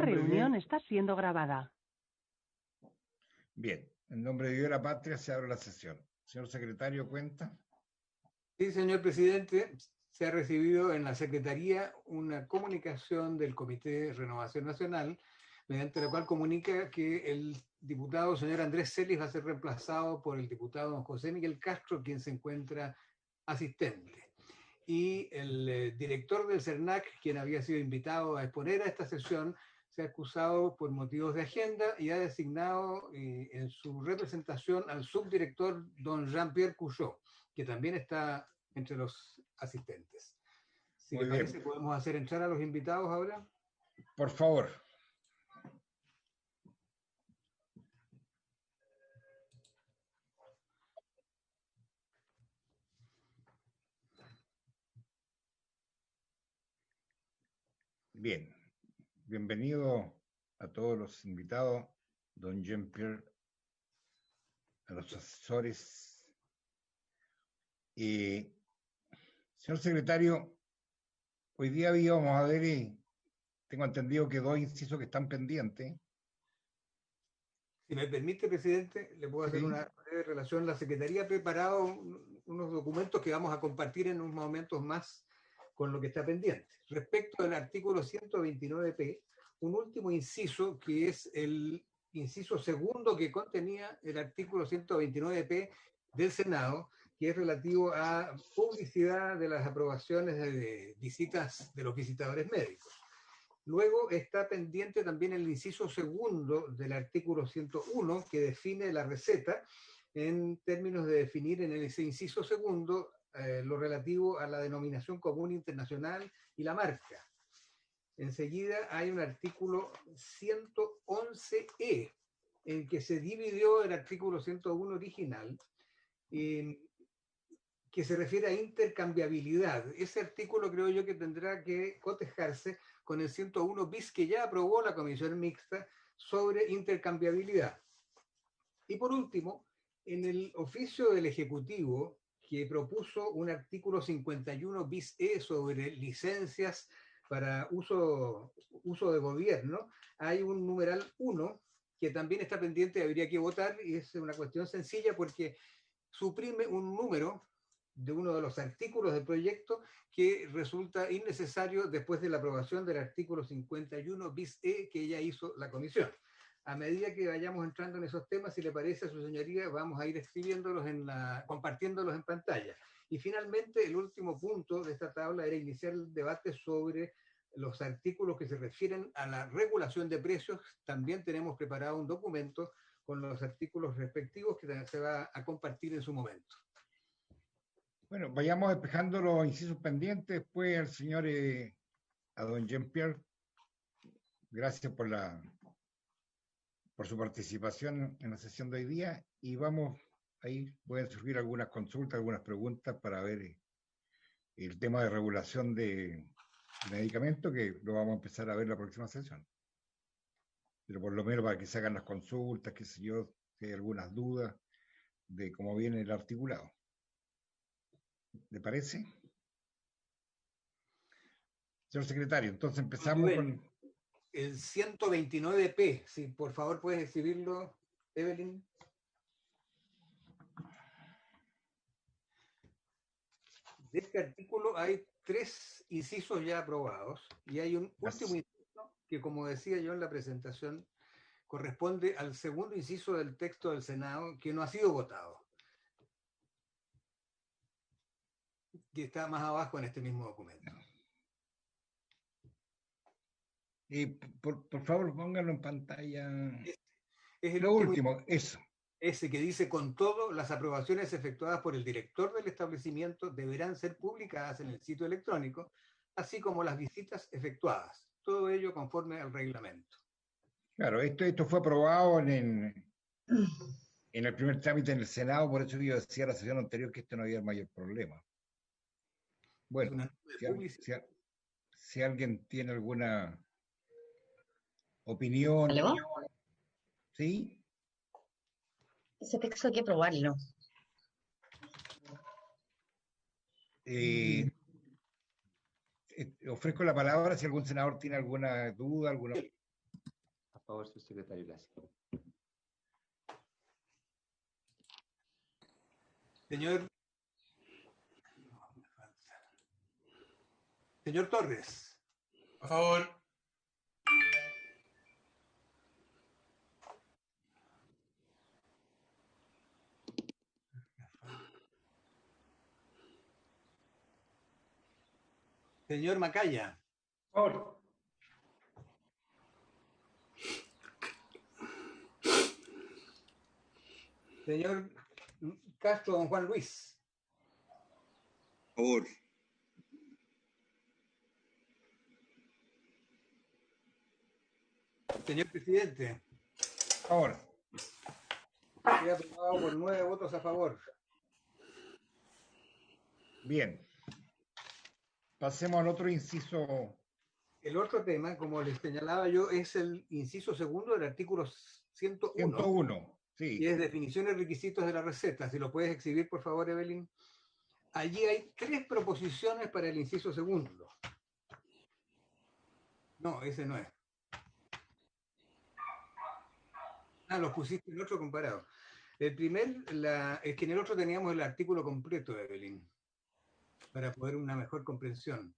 Reunión está siendo grabada. Bien, en nombre de Dios y la patria se abre la sesión. Señor secretario, cuenta. Sí, señor presidente, se ha recibido en la Secretaría una comunicación del Comité de Renovación Nacional, mediante la cual comunica que el diputado señor Andrés Celis va a ser reemplazado por el diputado don José Miguel Castro, quien se encuentra asistente. Y el director del CERNAC, quien había sido invitado a exponer a esta sesión, se ha excusado por motivos de agenda y ha designado en su representación al subdirector don Jean-Pierre Couchot, que también está entre los asistentes. Si Muy le parece, bien. podemos hacer entrar a los invitados ahora. Por favor. Bien, bienvenido a todos los invitados, don Jean-Pierre, a los asesores. Señor secretario, hoy día íbamos a ver, tengo entendido que dos incisos que están pendientes. Si me permite, presidente, le puedo hacer Sí. una breve relación. La Secretaría ha preparado unos documentos que vamos a compartir en unos momentos más con lo que está pendiente. Respecto al artículo 129p, un último inciso que es el inciso segundo que contenía el artículo 129p del Senado, que es relativo a publicidad de las aprobaciones de visitas de los visitadores médicos. Luego está pendiente también el inciso segundo del artículo 101, que define la receta en términos de definir en ese inciso segundo lo relativo a la denominación común internacional y la marca. Enseguida hay un artículo 111E, en que se dividió el artículo 101 original, que se refiere a intercambiabilidad. Ese artículo creo yo que tendrá que cotejarse con el 101 bis que ya aprobó la Comisión Mixta sobre intercambiabilidad. Y por último, en el oficio del Ejecutivo, que propuso un artículo 51 bis E sobre licencias para uso de gobierno, hay un numeral 1 que también está pendiente, habría que votar, y es una cuestión sencilla porque suprime un número de uno de los artículos del proyecto que resulta innecesario después de la aprobación del artículo 51 bis E que ya hizo la comisión. A medida que vayamos entrando en esos temas, si le parece a su señoría, vamos a ir escribiéndolos compartiéndolos en pantalla. Y finalmente, el último punto de esta tabla era iniciar el debate sobre los artículos que se refieren a la regulación de precios. También tenemos preparado un documento con los artículos respectivos que se va a compartir en su momento. Bueno, vayamos despejando los incisos pendientes. Después al señor, a don Jean-Pierre, gracias por su participación en la sesión de hoy día. Y vamos, ahí pueden surgir algunas consultas, algunas preguntas para ver el tema de regulación de medicamentos, que lo vamos a empezar a ver la próxima sesión. Pero por lo menos para que se hagan las consultas, qué sé yo, si hay algunas dudas de cómo viene el articulado. ¿Le parece? Señor secretario, entonces empezamos con... El 129p, si por favor puedes escribirlo, Evelyn. De este artículo hay 3 incisos ya aprobados y hay un último inciso que, como decía yo en la presentación, corresponde al segundo inciso del texto del Senado que no ha sido votado, que está más abajo en este mismo documento. Por favor, pónganlo en pantalla. Es el Lo último, último, eso. ese que dice: con todo, las aprobaciones efectuadas por el director del establecimiento deberán ser publicadas en el sitio electrónico, así como las visitas efectuadas. Todo ello conforme al reglamento. Claro, esto fue aprobado en el primer trámite en el Senado, por eso yo decía la sesión anterior que esto no había mayor problema. Bueno, si alguien tiene alguna opinión. ¿Aló? ¿Sí? Ese texto hay que aprobarlo. Ofrezco la palabra si algún senador tiene alguna duda, alguna... favor, subsecretario Lazo. Señor Torres. A favor. Señor Macaya. A favor. Señor Castro, don Juan Luis. A favor. Señor presidente. Ahora, Queda aprobado por 9 votos a favor. bien. Pasemos al otro inciso. El otro tema, como les señalaba yo, es el inciso segundo del artículo 101. 101, sí. Y es definiciones y requisitos de la receta. Si lo puedes exhibir, por favor, Evelyn. Allí hay 3 proposiciones para el inciso segundo. No, ese no es. Ah, los pusiste en el otro comparado. El primer, es que en el otro teníamos el artículo completo, Evelyn, para poder una mejor comprensión.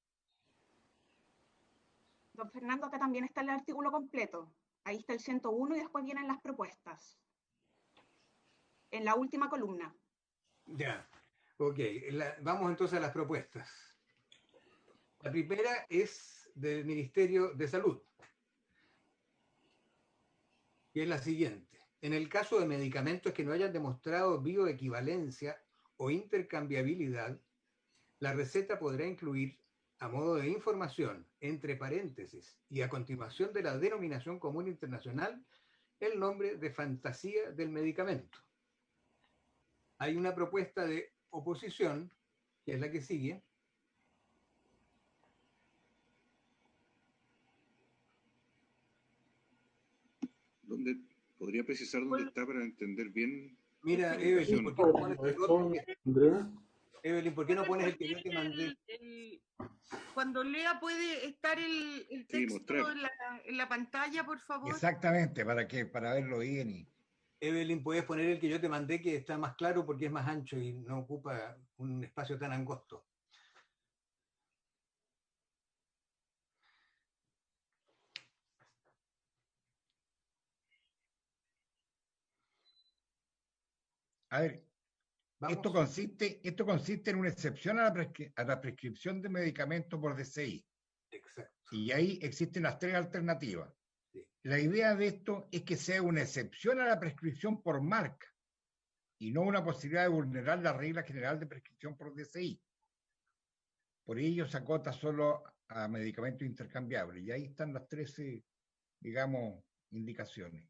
Don Fernando, acá también está el artículo completo. Ahí está el 101 y después vienen las propuestas. En la última columna. Ya, ok. Vamos entonces a las propuestas. La primera es del Ministerio de Salud, y es la siguiente. En el caso de medicamentos que no hayan demostrado bioequivalencia o intercambiabilidad, la receta podrá incluir, a modo de información, entre paréntesis y a continuación de la denominación común internacional, el nombre de fantasía del medicamento. Hay una propuesta de oposición, que es la que sigue. ¿Podría precisar dónde está para entender bien? Mira, Evelyn, ¿por qué no pones el otro? Evelyn, ¿por qué no pones el que yo te mandé? Cuando lea, ¿puede estar el texto en la pantalla, por favor? Exactamente, para verlo bien. Y... Evelyn, puedes poner el que yo te mandé, que está más claro porque es más ancho y no ocupa un espacio tan angosto. A ver, esto consiste en una excepción a la prescripción de medicamentos por DCI. Exacto. Y ahí existen las 3 alternativas. Sí. La idea de esto es que sea una excepción a la prescripción por marca y no una posibilidad de vulnerar la regla general de prescripción por DCI. Por ello se acota solo a medicamentos intercambiables. Y ahí están las 13, digamos, indicaciones.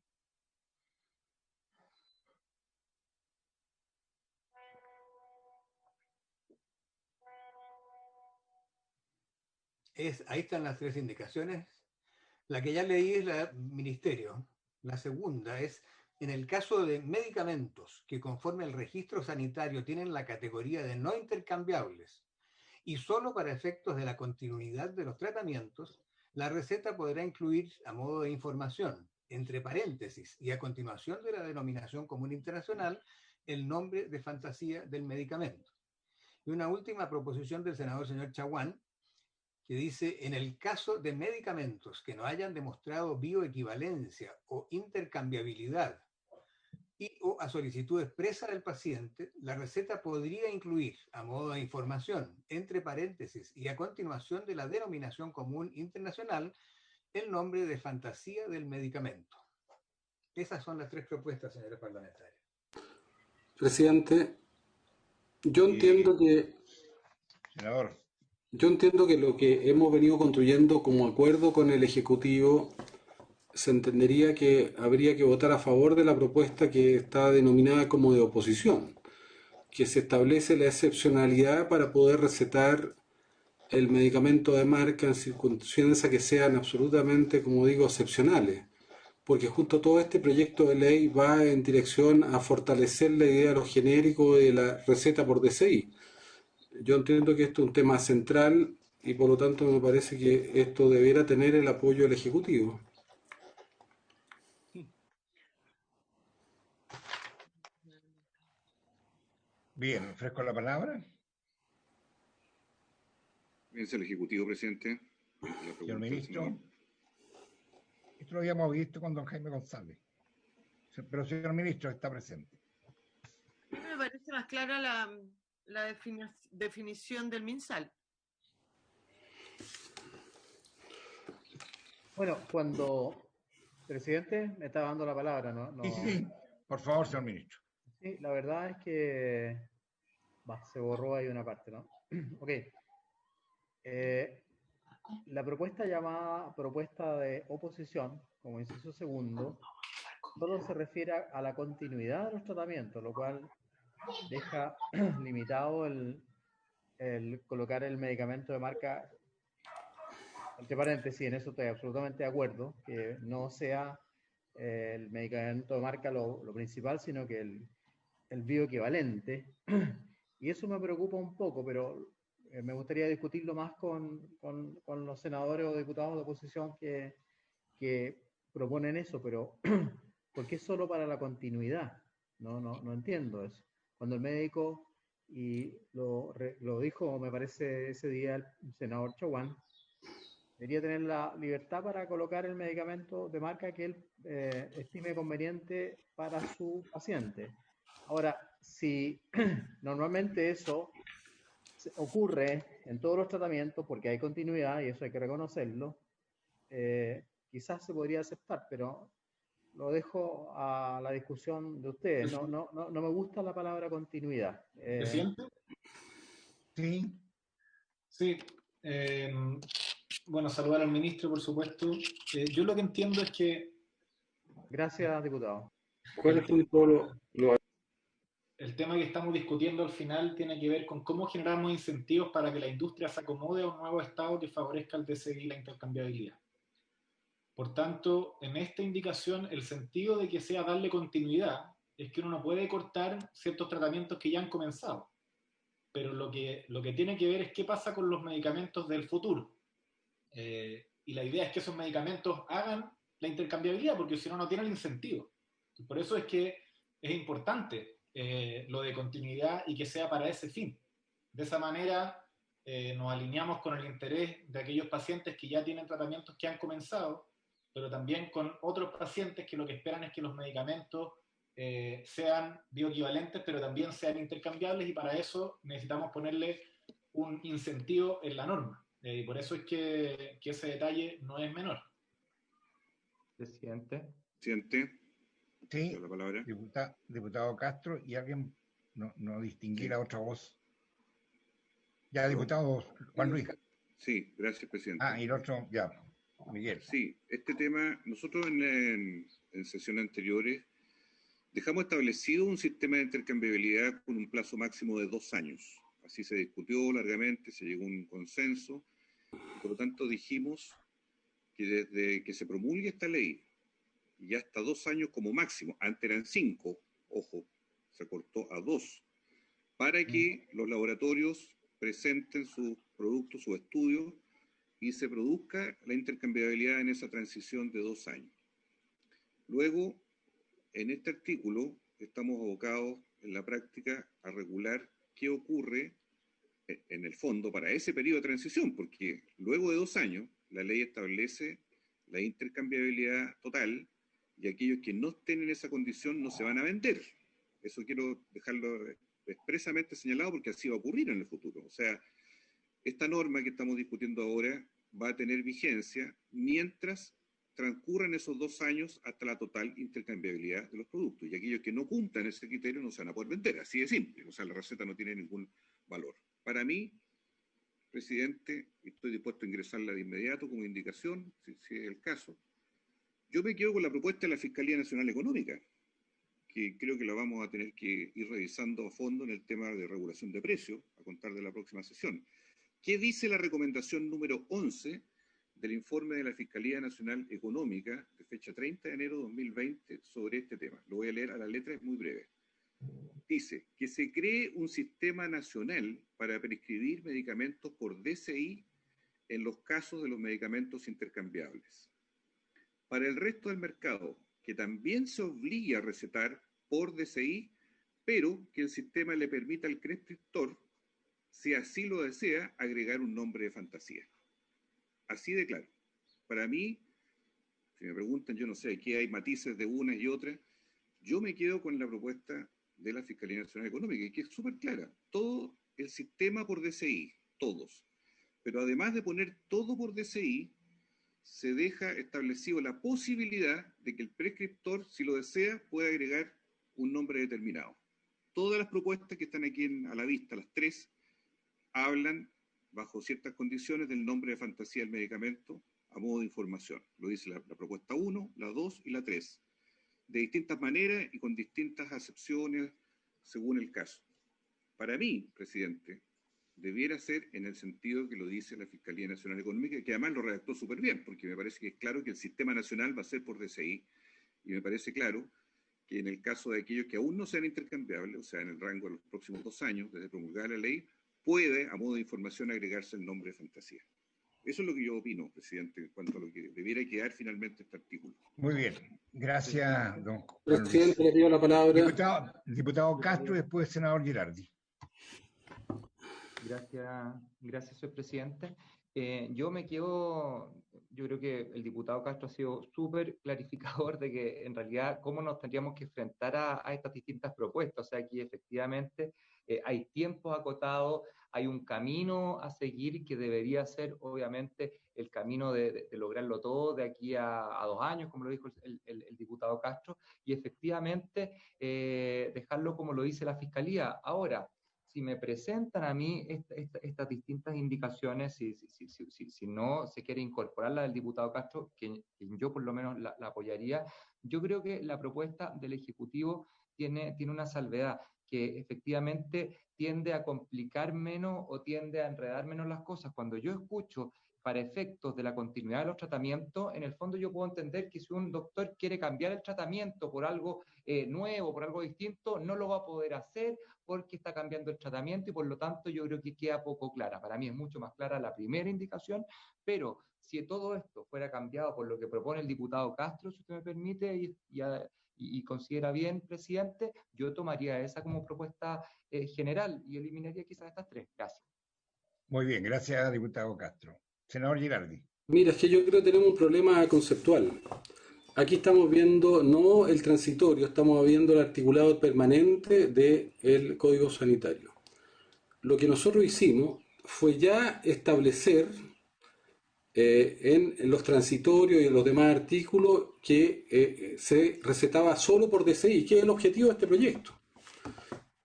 Ahí están las 3 indicaciones. La que ya leí es la Ministerio. La segunda es, en el caso de medicamentos que conforme al registro sanitario tienen la categoría de no intercambiables y solo para efectos de la continuidad de los tratamientos, la receta podrá incluir, a modo de información, entre paréntesis y a continuación de la denominación común internacional, el nombre de fantasía del medicamento. Y una última proposición del senador señor Chaguán, que dice, en el caso de medicamentos que no hayan demostrado bioequivalencia o intercambiabilidad y o a solicitud expresa del paciente, la receta podría incluir, a modo de información, entre paréntesis y a continuación de la denominación común internacional, el nombre de fantasía del medicamento. Esas son las 3 propuestas, señores parlamentarios. Presidente, yo entiendo que... Senador. Yo entiendo que lo que hemos venido construyendo como acuerdo con el Ejecutivo, se entendería que habría que votar a favor de la propuesta que está denominada como de oposición, que se establece la excepcionalidad para poder recetar el medicamento de marca en circunstancias que sean absolutamente, como digo, excepcionales, porque justo todo este proyecto de ley va en dirección a fortalecer la idea de lo genérico de la receta por DCI. Yo entiendo que esto es un tema central y por lo tanto me parece que esto debiera tener el apoyo del Ejecutivo. Bien, ofrezco la palabra. Piensa el Ejecutivo, presidente. Señor ministro, esto lo habíamos visto con don Jaime González. Pero, señor ministro, está presente. Me parece más clara la definición del MinSal. Bueno, cuando presidente me está dando la palabra, ¿no? Sí. Por favor, señor ministro. Sí, la verdad es que se borró ahí una parte, ¿no? Ok. La propuesta llamada propuesta de oposición, como inciso segundo, solo se refiere a la continuidad de los tratamientos, lo cual deja limitado el colocar el medicamento de marca, entre paréntesis, en eso estoy absolutamente de acuerdo, que no sea el medicamento de marca lo principal, sino que el bioequivalente. Y eso me preocupa un poco, pero me gustaría discutirlo más con los senadores o diputados de oposición que proponen eso, pero ¿por qué solo para la continuidad? No entiendo eso. Cuando el médico, y lo dijo, me parece, ese día el senador Chaguán, debería tener la libertad para colocar el medicamento de marca que él estime conveniente para su paciente. Ahora, si normalmente eso ocurre en todos los tratamientos porque hay continuidad y eso hay que reconocerlo, quizás se podría aceptar, pero lo dejo a la discusión de ustedes. No me gusta la palabra continuidad. ¿Presidente? Sí. Sí. Bueno, saludar al ministro, por supuesto. Yo lo que entiendo es que... Gracias, diputado. El tema que estamos discutiendo al final tiene que ver con cómo generamos incentivos para que la industria se acomode a un nuevo estado que favorezca el DCI y la intercambiabilidad. Por tanto, en esta indicación, el sentido de que sea darle continuidad es que uno no puede cortar ciertos tratamientos que ya han comenzado. Pero lo que tiene que ver es qué pasa con los medicamentos del futuro. Y la idea es que esos medicamentos hagan la intercambiabilidad, porque si no, no tienen incentivo. Y por eso es que es importante lo de continuidad y que sea para ese fin. De esa manera nos alineamos con el interés de aquellos pacientes que ya tienen tratamientos que han comenzado, pero también con otros pacientes que lo que esperan es que los medicamentos sean bioequivalentes, pero también sean intercambiables, y para eso necesitamos ponerle un incentivo en la norma. Y por eso es que ese detalle no es menor. Presidente. Presidente. Sí, la palabra. Diputado Castro, y alguien no distinguí la otra voz. Ya, diputado Juan Luis. Sí, gracias, presidente. Y el otro, ya, Miguel. Sí, este tema, nosotros en sesiones anteriores dejamos establecido un sistema de intercambiabilidad con un plazo máximo de 2 años. Así se discutió largamente, se llegó a un consenso, y por lo tanto dijimos que desde que se promulgue esta ley, y hasta 2 años como máximo, antes eran 5, ojo, se cortó a 2, para que los laboratorios presenten sus productos, sus estudios, y se produzca la intercambiabilidad en esa transición de 2 años. Luego, en este artículo, estamos abocados en la práctica a regular qué ocurre en el fondo para ese periodo de transición, porque luego de 2 años, la ley establece la intercambiabilidad total, y aquellos que no estén en esa condición no se van a vender. Eso quiero dejarlo expresamente señalado, porque así va a ocurrir en el futuro. O sea, esta norma que estamos discutiendo ahora va a tener vigencia mientras transcurran esos 2 años hasta la total intercambiabilidad de los productos. Y aquellos que no cumplan ese criterio no se van a poder vender. Así de simple. O sea, la receta no tiene ningún valor. Para mí, presidente, estoy dispuesto a ingresarla de inmediato como indicación, si es el caso. Yo me quedo con la propuesta de la Fiscalía Nacional Económica, que creo que la vamos a tener que ir revisando a fondo en el tema de regulación de precios, a contar de la próxima sesión. ¿Qué dice la recomendación número 11 del informe de la Fiscalía Nacional Económica de fecha 30 de enero de 2020 sobre este tema? Lo voy a leer a la letra, es muy breve. Dice que se cree un sistema nacional para prescribir medicamentos por DCI en los casos de los medicamentos intercambiables. Para el resto del mercado, que también se obligue a recetar por DCI pero que el sistema le permita al prescriptor, si así lo desea, agregar un nombre de fantasía. Así de claro. Para mí, si me preguntan, yo no sé, aquí hay matices de unas y otras, yo me quedo con la propuesta de la Fiscalía Nacional Económica, que es súper clara. Todo el sistema por DCI, todos. Pero además de poner todo por DCI, se deja establecido la posibilidad de que el prescriptor, si lo desea, pueda agregar un nombre determinado. Todas las propuestas que están aquí a la vista, las tres, hablan, bajo ciertas condiciones, del nombre de fantasía del medicamento a modo de información. Lo dice la propuesta 1, la 2 y la 3. De distintas maneras y con distintas acepciones según el caso. Para mí, presidente, debiera ser en el sentido que lo dice la Fiscalía Nacional Económica, que además lo redactó súper bien, porque me parece que es claro que el sistema nacional va a ser por DCI, y me parece claro que en el caso de aquellos que aún no sean intercambiables, o sea, en el rango de los próximos 2 años, desde promulgada la ley, puede, a modo de información, agregarse el nombre de fantasía. Eso es lo que yo opino, presidente, en cuanto a lo que debiera quedar finalmente este artículo. Muy bien. Gracias, don Presidente, le pido la palabra. Diputado Castro, después senador Girardi. Gracias, señor presidente. Yo creo que el diputado Castro ha sido súper clarificador de que en realidad cómo nos tendríamos que enfrentar a estas distintas propuestas. O sea, aquí efectivamente hay tiempos acotados, hay un camino a seguir que debería ser obviamente el camino de lograrlo todo de aquí a 2 años, como lo dijo el diputado Castro, y efectivamente dejarlo como lo dice la Fiscalía. Ahora, si me presentan a mí estas distintas indicaciones, si no se quiere incorporar la del diputado Castro, que yo por lo menos la apoyaría, yo creo que la propuesta del Ejecutivo tiene una salvedad, que efectivamente tiende a complicar menos o tiende a enredar menos las cosas. Cuando yo escucho para efectos de la continuidad de los tratamientos, en el fondo yo puedo entender que si un doctor quiere cambiar el tratamiento por algo nuevo, por algo distinto, no lo va a poder hacer porque está cambiando el tratamiento y por lo tanto yo creo que queda poco clara. Para mí es mucho más clara la primera indicación, pero si todo esto fuera cambiado por lo que propone el diputado Castro, si usted me permite, y considera bien, presidente, yo tomaría esa como propuesta general y eliminaría quizás estas 3. Gracias. Muy bien, gracias, diputado Castro. Senador Girardi. Mira, es que yo creo que tenemos un problema conceptual. Aquí estamos viendo no el transitorio, estamos viendo el articulado permanente del Código Sanitario. Lo que nosotros hicimos fue ya establecer en los transitorios y en los demás artículos que se recetaba solo por DCI, que es el objetivo de este proyecto.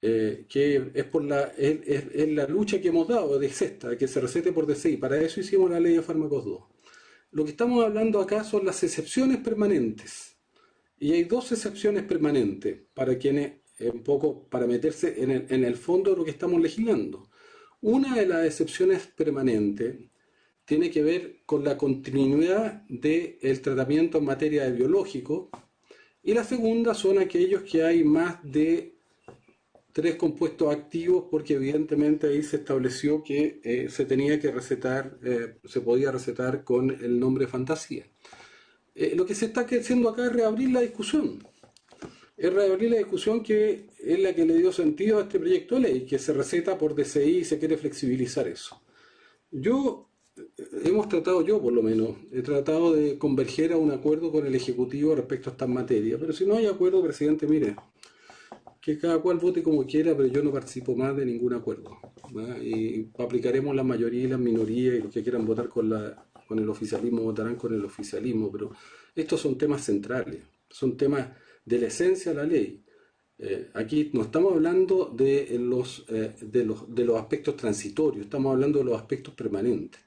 Que es la lucha que hemos dado de sexta, que se recete por DCI. Para eso hicimos la ley de fármacos 2. Lo que estamos hablando acá son las excepciones permanentes. Y hay 2 excepciones permanentes para quienes, un poco para meterse en el fondo de lo que estamos legislando. Una de las excepciones permanentes tiene que ver con la continuidad del tratamiento en materia de biológico, y la segunda son aquellos que hay más de 3 compuestos activos, porque evidentemente ahí se estableció que se tenía que recetar, se podía recetar con el nombre fantasía. Lo que se está haciendo acá es reabrir la discusión. Es reabrir la discusión que es la que le dio sentido a este proyecto de ley, que se receta por DCI y se quiere flexibilizar eso. Hemos tratado, yo por lo menos, he tratado de converger a un acuerdo con el Ejecutivo respecto a estas materias, pero si no hay acuerdo, presidente, mire, que cada cual vote como quiera, pero yo no participo más de ningún acuerdo, ¿verdad? Y aplicaremos la mayoría y las minorías, y los que quieran votar con el oficialismo votarán con el oficialismo, pero estos son temas centrales, son temas de la esencia de la ley. Aquí no estamos hablando de los aspectos transitorios, estamos hablando de los aspectos permanentes.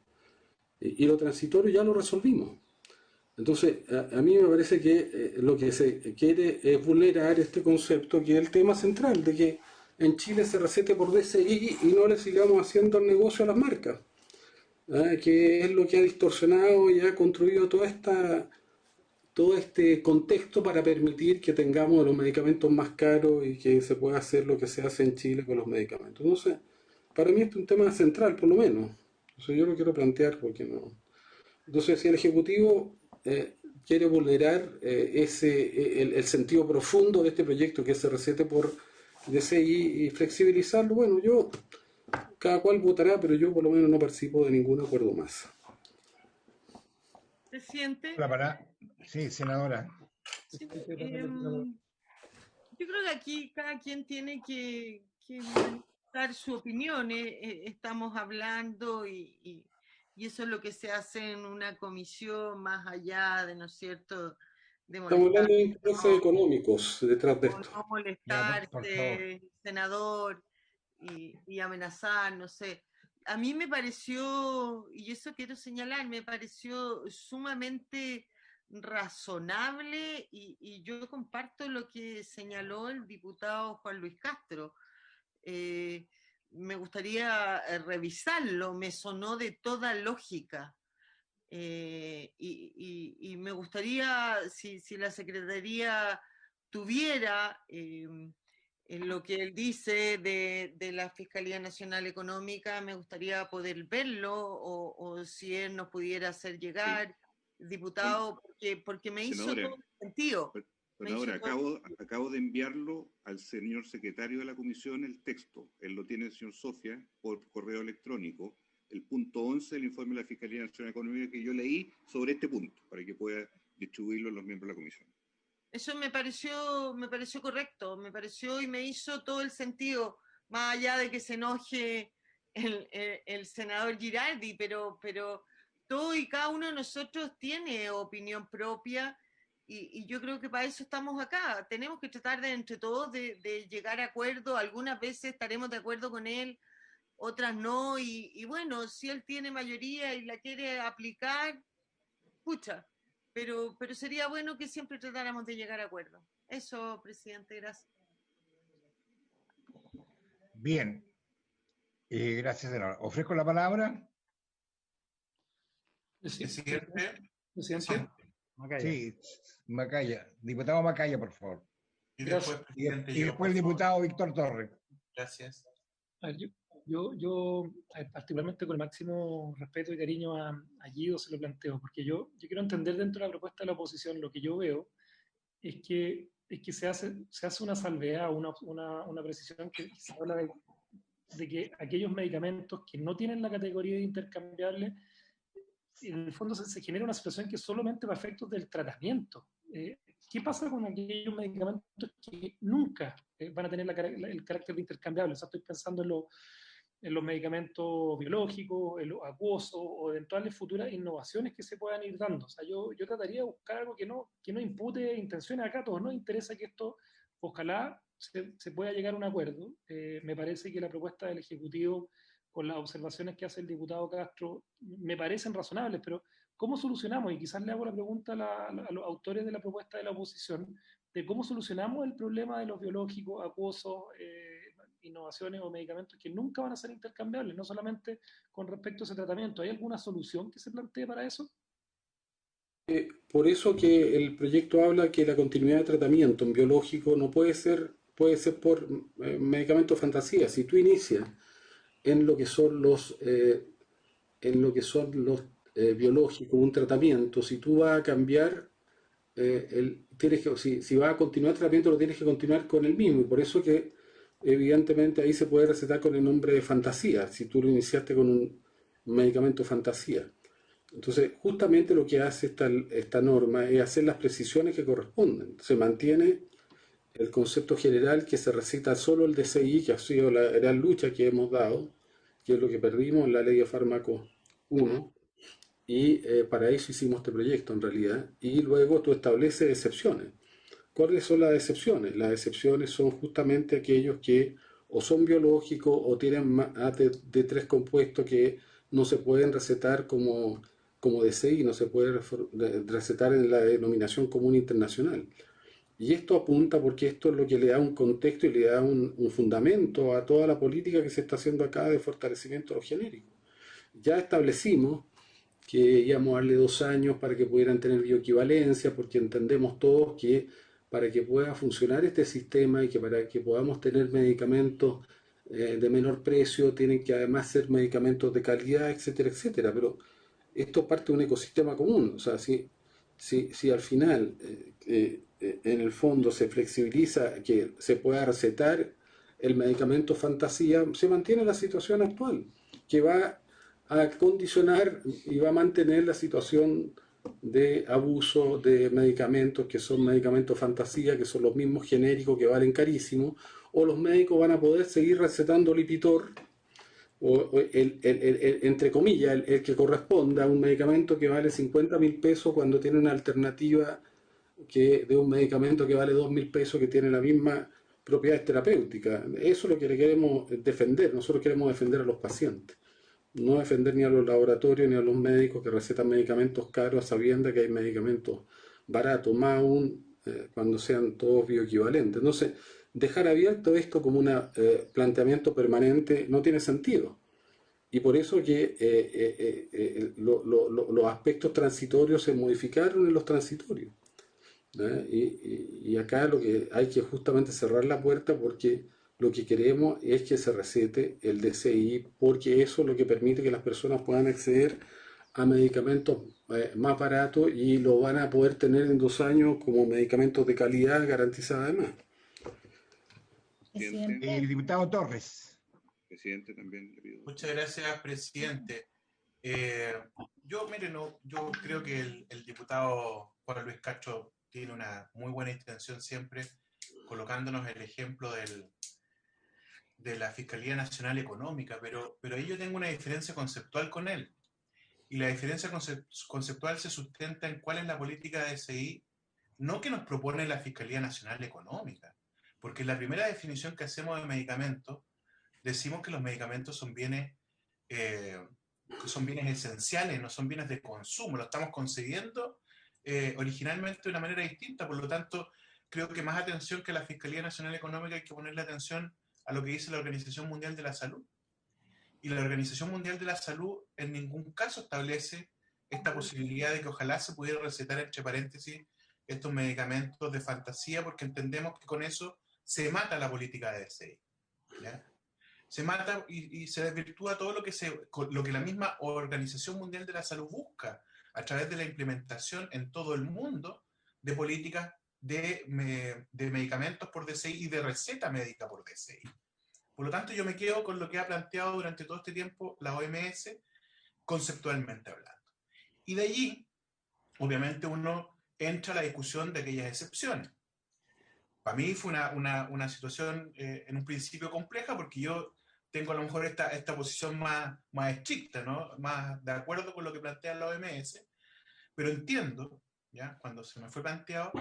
Y lo transitorio ya lo resolvimos. Entonces, a mí me parece que lo que se quiere es vulnerar este concepto, que es el tema central, de que en Chile se recete por DCI y no le sigamos haciendo el negocio a las marcas, que es lo que ha distorsionado y ha construido todo este contexto para permitir que tengamos los medicamentos más caros y que se pueda hacer lo que se hace en Chile con los medicamentos. Entonces, para mí este es un tema central, por lo menos. Entonces, yo lo quiero plantear porque no. Entonces, si el Ejecutivo quiere vulnerar el sentido profundo de este proyecto, que se recete por DCI y flexibilizarlo. Bueno, cada cual votará, pero yo por lo menos no participo de ningún acuerdo más. Presidente. Sí, senadora. Sí, yo creo que aquí cada quien tiene que manifestar su opinión. Estamos hablando y eso es lo que se hace en una comisión más allá de, ¿no es cierto?, de Estamos hablando de intereses económicos detrás de esto. No molestarse, senador, y amenazar, no sé. A mí me pareció, y eso quiero señalar, me pareció sumamente razonable y yo comparto lo que señaló el diputado Juan Luis Castro. Me gustaría revisarlo, me sonó de toda lógica. Y me gustaría, si la Secretaría tuviera en lo que él dice de la Fiscalía Nacional Económica, me gustaría poder verlo o si él nos pudiera hacer llegar, diputado, porque me hizo todo el sentido. Senadora, acabo de enviarlo al señor secretario de la comisión el texto. Él lo tiene el señor Sofia por correo electrónico. El punto 11 del informe de la Fiscalía Nacional Económica que yo leí sobre este punto, para que pueda distribuirlo a los miembros de la comisión. Eso me pareció correcto, me pareció y me hizo todo el sentido, más allá de que se enoje el senador Girardi, pero todo y cada uno de nosotros tiene opinión propia y yo creo que para eso estamos acá. Tenemos que tratar de entre todos de llegar a acuerdo. Algunas veces estaremos de acuerdo con él, otras no, y bueno, si él tiene mayoría y la quiere aplicar, pucha, pero sería bueno que siempre tratáramos de llegar a acuerdo. Eso, presidente, gracias. Bien, gracias, senadora. Ofrezco la palabra. Presidente. Macaya. Sí, Macaya. Diputado Macaya, por favor. Y después, presidente, y después el diputado Víctor Torres. Gracias. A ver, yo particularmente con el máximo respeto y cariño a Guido se lo planteo, porque yo quiero entender dentro de la propuesta de la oposición, lo que yo veo es que se hace una salvedad, una precisión que se habla de que aquellos medicamentos que no tienen la categoría de intercambiable, en el fondo se genera una situación que solamente para efectos del tratamiento. ¿Qué pasa con aquellos medicamentos que nunca van a tener el carácter de intercambiable? O sea, estoy pensando en los medicamentos biológicos, en los acuosos o eventuales futuras innovaciones que se puedan ir dando. O sea, yo trataría de buscar algo que no impute intenciones. Acá a todos nos interesa que esto, ojalá se pueda llegar a un acuerdo. Me parece que la propuesta del Ejecutivo, con las observaciones que hace el diputado Castro, me parecen razonables, pero ¿cómo solucionamos? Y quizás le hago la pregunta a los autores de la propuesta de la oposición, de cómo solucionamos el problema de los biológicos, acuosos, innovaciones o medicamentos que nunca van a ser intercambiables, no solamente con respecto a ese tratamiento. ¿Hay alguna solución que se plantee para eso? Por eso que el proyecto habla que la continuidad de tratamiento en biológico no puede ser por medicamento fantasía. Si tú inicias en lo que son los biológicos un tratamiento, si tú vas a cambiar si vas a continuar el tratamiento lo tienes que continuar con el mismo, y por eso que evidentemente ahí se puede recetar con el nombre de fantasía, si tú lo iniciaste con un medicamento fantasía. Entonces, justamente lo que hace esta norma es hacer las precisiones que corresponden. Se mantiene el concepto general que se recita solo el DCI, que ha sido la gran lucha que hemos dado, que es lo que perdimos en la ley de fármacos 1, y para eso hicimos este proyecto en realidad, y luego tú estableces excepciones. ¿Cuáles son las excepciones? Las excepciones son justamente aquellos que o son biológicos o tienen más de 3 compuestos que no se pueden recetar como DCI, no se puede recetar en la denominación común internacional. Y esto apunta porque esto es lo que le da un contexto y le da un fundamento a toda la política que se está haciendo acá de fortalecimiento de los genéricos. Ya establecimos que íbamos a darle 2 años para que pudieran tener bioequivalencia, porque entendemos todos que para que pueda funcionar este sistema y que para que podamos tener medicamentos de menor precio, tienen que además ser medicamentos de calidad, etcétera, etcétera. Pero esto parte de un ecosistema común. O sea, si al final en el fondo se flexibiliza que se pueda recetar el medicamento fantasía, se mantiene la situación actual, que va a condicionar y va a mantener la situación de abuso de medicamentos que son medicamentos fantasía, que son los mismos genéricos que valen carísimo, o los médicos van a poder seguir recetando Lipitor, o entre comillas, el que corresponda a un medicamento que vale 50.000 pesos cuando tiene una alternativa de un medicamento que vale 2.000 pesos que tiene la misma propiedades terapéuticas. Eso es lo que le queremos defender. Nosotros queremos defender a los pacientes, no defender ni a los laboratorios ni a los médicos que recetan medicamentos caros sabiendo que hay medicamentos baratos, más aún cuando sean todos bioequivalentes. Entonces, dejar abierto esto como un planteamiento permanente no tiene sentido. Y por eso que los aspectos transitorios se modificaron en los transitorios. Y acá lo que hay que justamente cerrar la puerta, porque lo que queremos es que se recete el DCI, porque eso es lo que permite que las personas puedan acceder a medicamentos más baratos y lo van a poder tener en 2 años como medicamentos de calidad garantizada además. El diputado Torres. Presidente, también le pido. Muchas gracias, presidente. Yo creo que el diputado Juan Luis Castro tiene una muy buena intención siempre, colocándonos el ejemplo de la Fiscalía Nacional Económica, pero ahí yo tengo una diferencia conceptual con él. Y la diferencia conceptual se sustenta en cuál es la política de DCI, no que nos propone la Fiscalía Nacional Económica, porque en la primera definición que hacemos de medicamentos, decimos que los medicamentos son bienes esenciales, no son bienes de consumo, lo estamos concebiendo originalmente de una manera distinta. Por lo tanto, creo que más atención que la Fiscalía Nacional Económica hay que ponerle atención a lo que dice la Organización Mundial de la Salud. Y la Organización Mundial de la Salud en ningún caso establece esta posibilidad de que ojalá se pudiera recetar, entre paréntesis, estos medicamentos de fantasía, porque entendemos que con eso se mata la política de DCI, ¿ya? Se mata y se desvirtúa todo lo que la misma Organización Mundial de la Salud busca a través de la implementación en todo el mundo de políticas de medicamentos por DCI y de receta médica por DCI. Por lo tanto, yo me quedo con lo que ha planteado durante todo este tiempo la OMS, conceptualmente hablando. Y de allí, obviamente, uno entra a la discusión de aquellas excepciones. Para mí fue una situación en un principio compleja, porque yo tengo a lo mejor esta posición más estricta, ¿no? Más de acuerdo con lo que plantea la OMS, pero entiendo, ¿ya? Cuando se me fue planteado,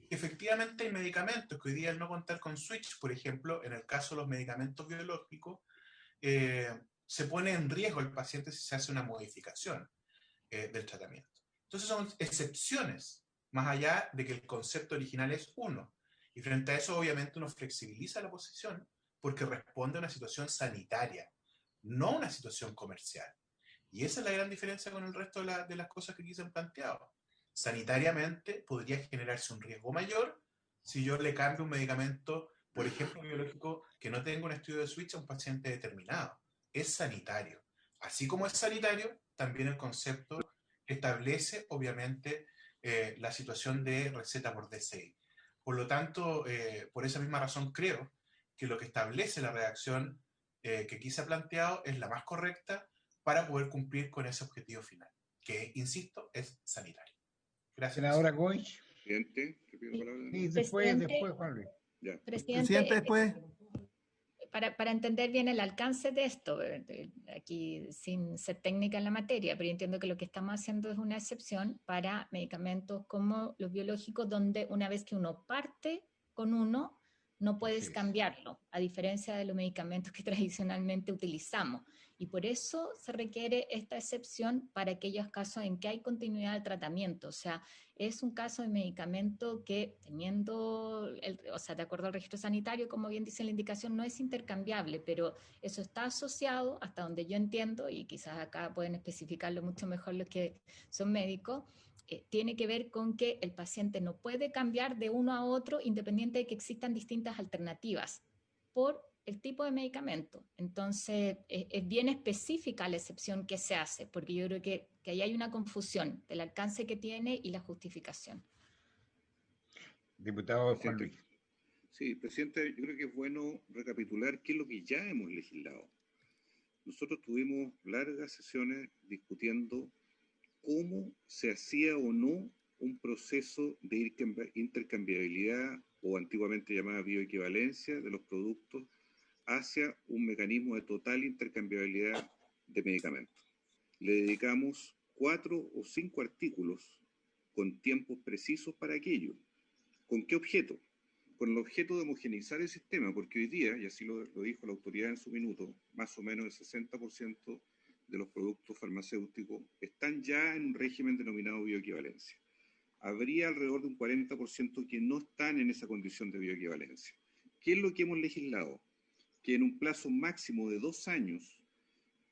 que efectivamente hay medicamentos que hoy día al no contar con switch, por ejemplo, en el caso de los medicamentos biológicos, se pone en riesgo el paciente si se hace una modificación del tratamiento. Entonces son excepciones, más allá de que el concepto original es uno. Y frente a eso, obviamente, uno flexibiliza la posición porque responde a una situación sanitaria, no a una situación comercial. Y esa es la gran diferencia con el resto de las cosas que aquí se han planteado. Sanitariamente podría generarse un riesgo mayor si yo le cambio un medicamento, por ejemplo, biológico, que no tenga un estudio de switch a un paciente determinado. Es sanitario. Así como es sanitario, también el concepto establece, obviamente, la situación de receta por DCI. Por lo tanto, por esa misma razón creo que lo que establece la redacción que aquí se ha planteado es la más correcta para poder cumplir con ese objetivo final, que, insisto, es sanitario. Gracias. Senadora Goich. Presidente, te pido palabra. Sí, después Juan Luis. Ya. Presidente, después. Para entender bien el alcance de esto, aquí sin ser técnica en la materia, pero yo entiendo que lo que estamos haciendo es una excepción para medicamentos como los biológicos, donde una vez que uno parte con uno, no puedes cambiarlo, a diferencia de los medicamentos que tradicionalmente utilizamos. Y por eso se requiere esta excepción para aquellos casos en que hay continuidad del tratamiento. O sea, es un caso de medicamento que teniendo, de acuerdo al registro sanitario, como bien dice la indicación, no es intercambiable, pero eso está asociado, hasta donde yo entiendo, y quizás acá pueden especificarlo mucho mejor los que son médicos, tiene que ver con que el paciente no puede cambiar de uno a otro independiente de que existan distintas alternativas por el tipo de medicamento. Entonces, es bien específica la excepción que se hace, porque yo creo que ahí hay una confusión del alcance que tiene y la justificación. Diputado Juan Luis. Sí, presidente, yo creo que es bueno recapitular qué es lo que ya hemos legislado. Nosotros tuvimos largas sesiones discutiendo cómo se hacía o no un proceso de intercambiabilidad o antiguamente llamada bioequivalencia de los productos hacia un mecanismo de total intercambiabilidad de medicamentos. Le dedicamos 4 o 5 artículos con tiempos precisos para aquello. ¿Con qué objeto? Con el objeto de homogeneizar el sistema, porque hoy día, y así lo dijo la autoridad en su minuto, más o menos el 60% de los productos farmacéuticos están ya en un régimen denominado bioequivalencia. Habría alrededor de un 40% que no están en esa condición de bioequivalencia. ¿Qué es lo que hemos legislado? Que en un plazo máximo de 2 años,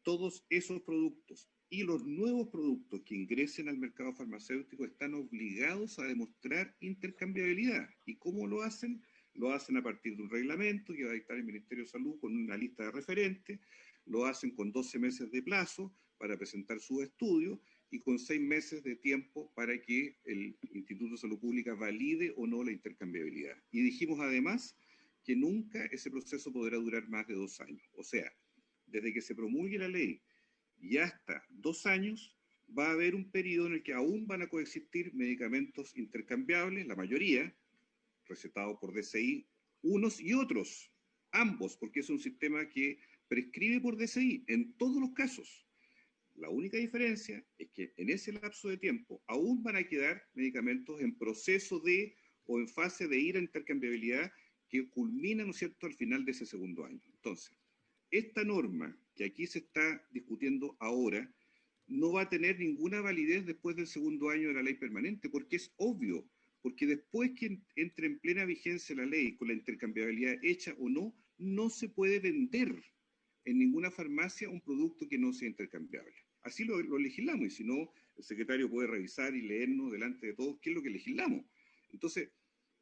todos esos productos y los nuevos productos que ingresen al mercado farmacéutico están obligados a demostrar intercambiabilidad. ¿Y cómo lo hacen? Lo hacen a partir de un reglamento que va a dictar el Ministerio de Salud con una lista de referentes, lo hacen con 12 meses de plazo para presentar sus estudios y con 6 meses de tiempo para que el Instituto de Salud Pública valide o no la intercambiabilidad. Y dijimos además que nunca ese proceso podrá durar más de 2 años. O sea, desde que se promulgue la ley y hasta 2 años, va a haber un periodo en el que aún van a coexistir medicamentos intercambiables, la mayoría, recetados por DCI, unos y otros, ambos, porque es un sistema que prescribe por DCI en todos los casos. La única diferencia es que en ese lapso de tiempo aún van a quedar medicamentos en proceso de o en fase de ir a intercambiabilidad que culmina, ¿no es cierto?, al final de ese segundo año. Entonces, esta norma que aquí se está discutiendo ahora no va a tener ninguna validez después del segundo año de la ley permanente, porque es obvio, porque después que entre en plena vigencia la ley con la intercambiabilidad hecha o no, no se puede vender en ninguna farmacia un producto que no sea intercambiable. Así lo legislamos, y si no, el secretario puede revisar y leernos delante de todos qué es lo que legislamos. Entonces,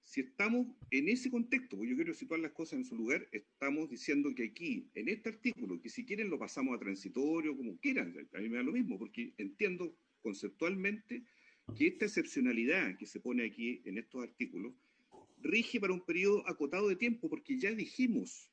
si estamos en ese contexto, porque yo quiero situar las cosas en su lugar, estamos diciendo que aquí, en este artículo, que si quieren lo pasamos a transitorio, como quieran, a mí me da lo mismo, porque entiendo conceptualmente que esta excepcionalidad que se pone aquí en estos artículos rige para un periodo acotado de tiempo, porque ya dijimos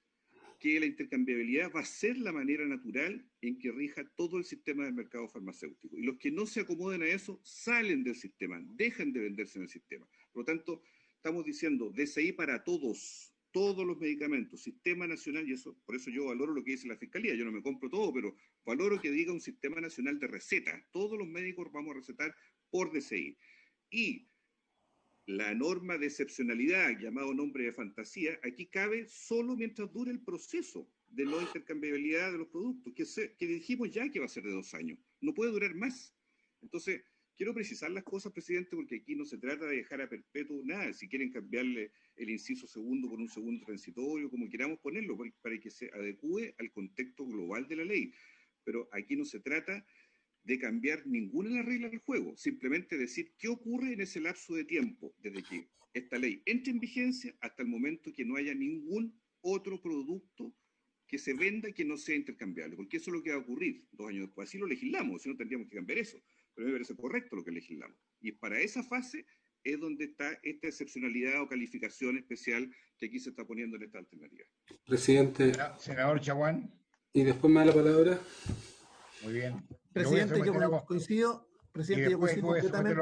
que la intercambiabilidad va a ser la manera natural en que rija todo el sistema del mercado farmacéutico. Y los que no se acomoden a eso salen del sistema, dejan de venderse en el sistema. Por lo tanto, estamos diciendo DCI para todos, todos los medicamentos, sistema nacional, y eso, por eso yo valoro lo que dice la Fiscalía, yo no me compro todo, pero valoro que diga un sistema nacional de receta. Todos los médicos vamos a recetar por DCI. Y la norma de excepcionalidad, llamado nombre de fantasía, aquí cabe solo mientras dure el proceso de no intercambiabilidad de los productos, que dijimos ya que va a ser de 2 años. No puede durar más. Entonces, quiero precisar las cosas, presidente, porque aquí no se trata de dejar a perpetuo nada. Si quieren cambiarle el inciso segundo por un segundo transitorio, como queramos ponerlo, para que se adecue al contexto global de la ley. Pero aquí no se trata de cambiar ninguna de las reglas del juego, simplemente decir qué ocurre en ese lapso de tiempo, desde que esta ley entre en vigencia hasta el momento que no haya ningún otro producto que se venda que no sea intercambiable, porque eso es lo que va a ocurrir 2 años después. Así lo legislamos, si no tendríamos que cambiar eso, pero a mí me parece correcto lo que legislamos. Y para esa fase es donde está esta excepcionalidad o calificación especial que aquí se está poniendo en esta alternativa. Presidente. Senador Chaguán. Y después me da la palabra. Muy bien. Presidente, yo coincido completamente.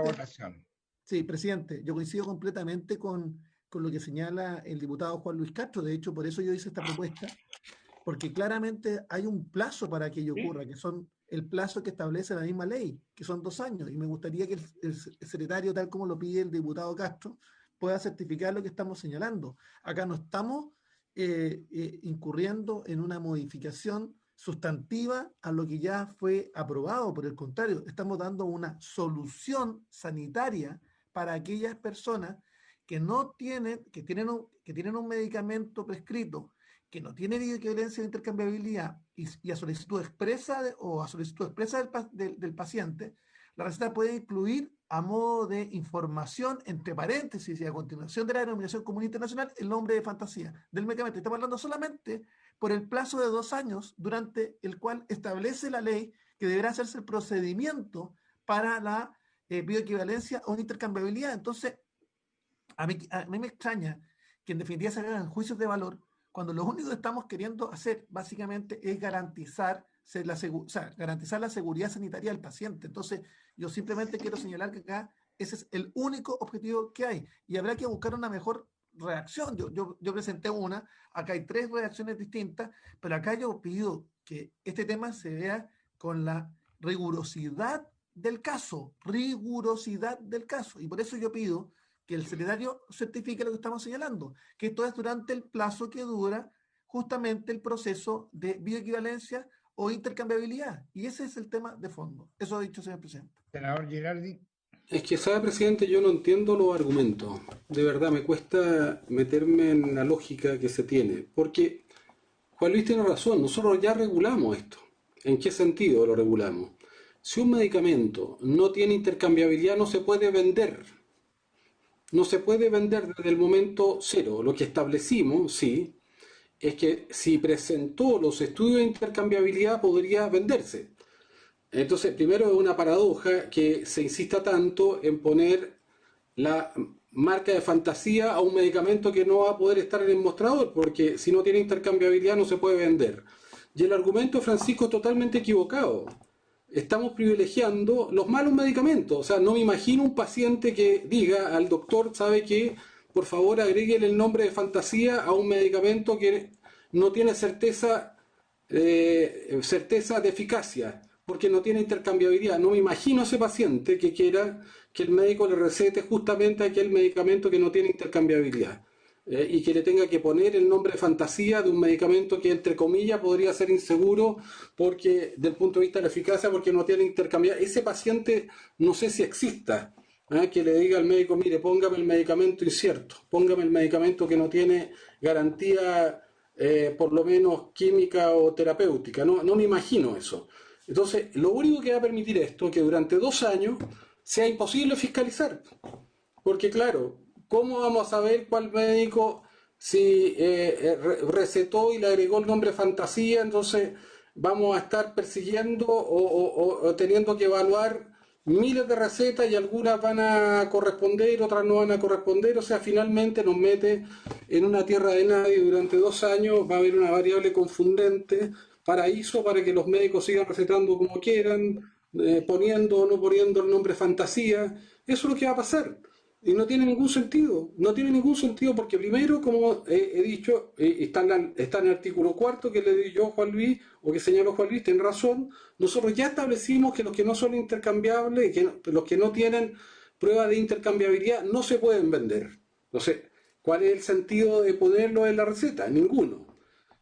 Sí, presidente, yo coincido completamente con lo que señala el diputado Juan Luis Castro. De hecho, por eso yo hice esta propuesta, porque claramente hay un plazo para que ello ocurra, que son el plazo que establece la misma ley, que son 2 años. Y me gustaría que el secretario, tal como lo pide el diputado Castro, pueda certificar lo que estamos señalando. Acá no estamos incurriendo en una modificación sustantiva a lo que ya fue aprobado. Por el contrario, estamos dando una solución sanitaria para aquellas personas que no tienen, que tienen un medicamento prescrito, que no tiene equivalencia de intercambiabilidad y a solicitud expresa del paciente, la receta puede incluir a modo de información, entre paréntesis y a continuación de la denominación común internacional, el nombre de fantasía del medicamento. Estamos hablando solamente por el plazo de 2 años durante el cual establece la ley que deberá hacerse el procedimiento para la bioequivalencia o intercambiabilidad. Entonces, a mí me extraña que en definitiva se hagan juicios de valor, cuando lo único que estamos queriendo hacer básicamente es garantizar garantizar la seguridad sanitaria del paciente. Entonces, yo simplemente quiero señalar que acá ese es el único objetivo que hay y habrá que buscar una mejor redacción. Yo presenté una, acá hay 3 redacciones distintas, pero acá yo pido que este tema se vea con la rigurosidad del caso, y por eso yo pido que el secretario certifique lo que estamos señalando, que esto es durante el plazo que dura justamente el proceso de bioequivalencia o intercambiabilidad, y ese es el tema de fondo. Eso ha dicho, señor presidente. Senador Girardi. Es que, ¿sabe, presidente? Yo no entiendo los argumentos. De verdad, me cuesta meterme en la lógica que se tiene. Porque Juan Luis tiene razón, nosotros ya regulamos esto. ¿En qué sentido lo regulamos? Si un medicamento no tiene intercambiabilidad, no se puede vender. No se puede vender desde el momento cero. Lo que establecimos, sí, es que si presentó los estudios de intercambiabilidad podría venderse. Entonces, primero es una paradoja que se insista tanto en poner la marca de fantasía a un medicamento que no va a poder estar en el mostrador, porque si no tiene intercambiabilidad no se puede vender. Y el argumento de Francisco es totalmente equivocado. Estamos privilegiando los malos medicamentos. O sea, no me imagino un paciente que diga al doctor, ¿sabe qué? Por favor, agréguele el nombre de fantasía a un medicamento que no tiene certeza de eficacia, porque no tiene intercambiabilidad. No me imagino a ese paciente que quiera que el médico le recete justamente aquel medicamento que no tiene intercambiabilidad y que le tenga que poner el nombre de fantasía de un medicamento que, entre comillas, podría ser inseguro porque, desde el punto de vista de la eficacia, porque no tiene intercambiabilidad. Ese paciente no sé si exista. Que le diga al médico, mire, póngame el medicamento incierto, póngame el medicamento que no tiene garantía por lo menos química o terapéutica. No me imagino eso. Entonces, lo único que va a permitir esto es que durante 2 años sea imposible fiscalizar. Porque claro, ¿cómo vamos a saber cuál médico si recetó y le agregó el nombre fantasía? Entonces vamos a estar persiguiendo o teniendo que evaluar miles de recetas y algunas van a corresponder, otras no van a corresponder. O sea, finalmente nos mete en una tierra de nadie. Durante 2 años va a haber una variable confundente, paraíso para que los médicos sigan recetando como quieran, poniendo o no poniendo el nombre fantasía. Eso es lo que va a pasar. Y no tiene ningún sentido. No tiene ningún sentido porque primero, como he dicho, está en el artículo 4 que le di yo a Juan Luis, o que señaló Juan Luis, tiene razón. Nosotros ya establecimos que los que no son intercambiables, los que no tienen prueba de intercambiabilidad, no se pueden vender. Entonces, ¿cuál es el sentido de ponerlo en la receta? Ninguno.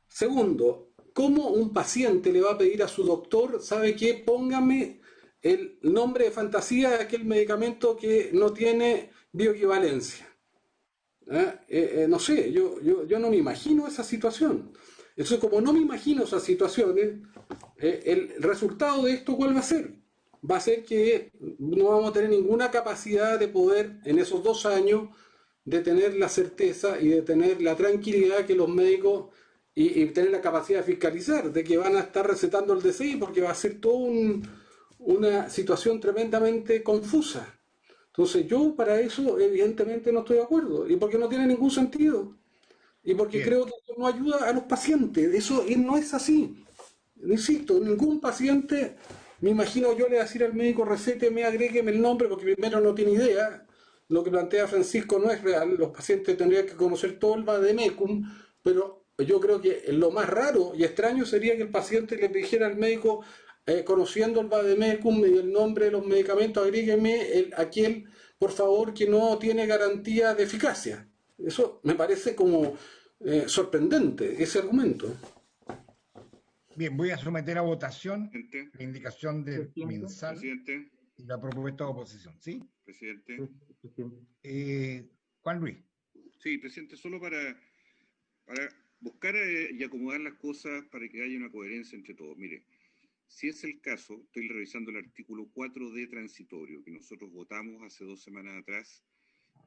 Segundo, ¿cómo un paciente le va a pedir a su doctor, sabe qué, póngame el nombre de fantasía de aquel medicamento que no tiene bioequivalencia? No sé, yo no me imagino esa situación. Entonces, como no me imagino esas situaciones, el resultado de esto, ¿cuál va a ser? Va a ser que no vamos a tener ninguna capacidad de poder, en esos 2 años, de tener la certeza y de tener la tranquilidad que los médicos y tener la capacidad de fiscalizar, de que van a estar recetando el DCI, porque va a ser toda una situación tremendamente confusa. Entonces yo para eso evidentemente no estoy de acuerdo, y porque no tiene ningún sentido, y porque creo que eso no ayuda a los pacientes. Eso no es así. Insisto, ningún paciente, me imagino yo, le voy a decir al médico, recéteme, agrégueme el nombre, porque primero no tiene idea. Lo que plantea Francisco no es real. Los pacientes tendrían que conocer todo el vademecum, pero yo creo que lo más raro y extraño sería que el paciente le dijera al médico, conociendo el vademecum y el nombre de los medicamentos, agrégueme aquel, por favor, que no tiene garantía de eficacia. Eso me parece como sorprendente, ese argumento. Bien, voy a someter a votación la indicación de MinSal y la propuesta de oposición. ¿Sí? Presidente. Juan Luis. Sí, presidente, solo para buscar y acomodar las cosas para que haya una coherencia entre todos. Mire, si es el caso, estoy revisando el artículo 4D transitorio que nosotros votamos hace 2 semanas atrás,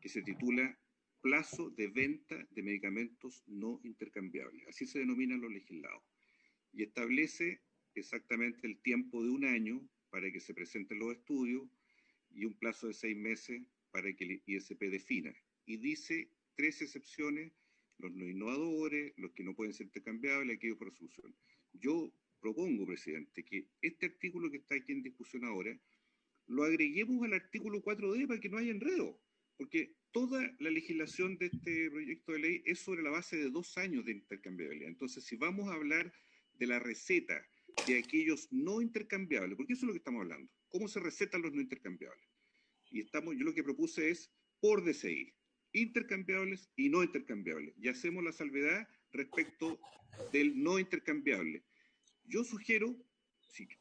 que se titula Plazo de venta de medicamentos no intercambiables. Así se denominan los legislados. Y establece exactamente el tiempo de 1 año para que se presenten los estudios y un plazo de 6 meses para que el ISP defina. Y dice 3 excepciones los no innovadores, los que no pueden ser intercambiables, aquellos por resolución. Yo propongo, presidente, que este artículo que está aquí en discusión ahora, lo agreguemos al artículo 4D para que no haya enredo, porque toda la legislación de este proyecto de ley es sobre la base de 2 años de intercambiabilidad. Entonces, si vamos a hablar de la receta de aquellos no intercambiables, porque eso es lo que estamos hablando, ¿cómo se recetan los no intercambiables? Y yo lo que propuse es por DCI, intercambiables y no intercambiables, y hacemos la salvedad respecto del no intercambiable. Yo sugiero,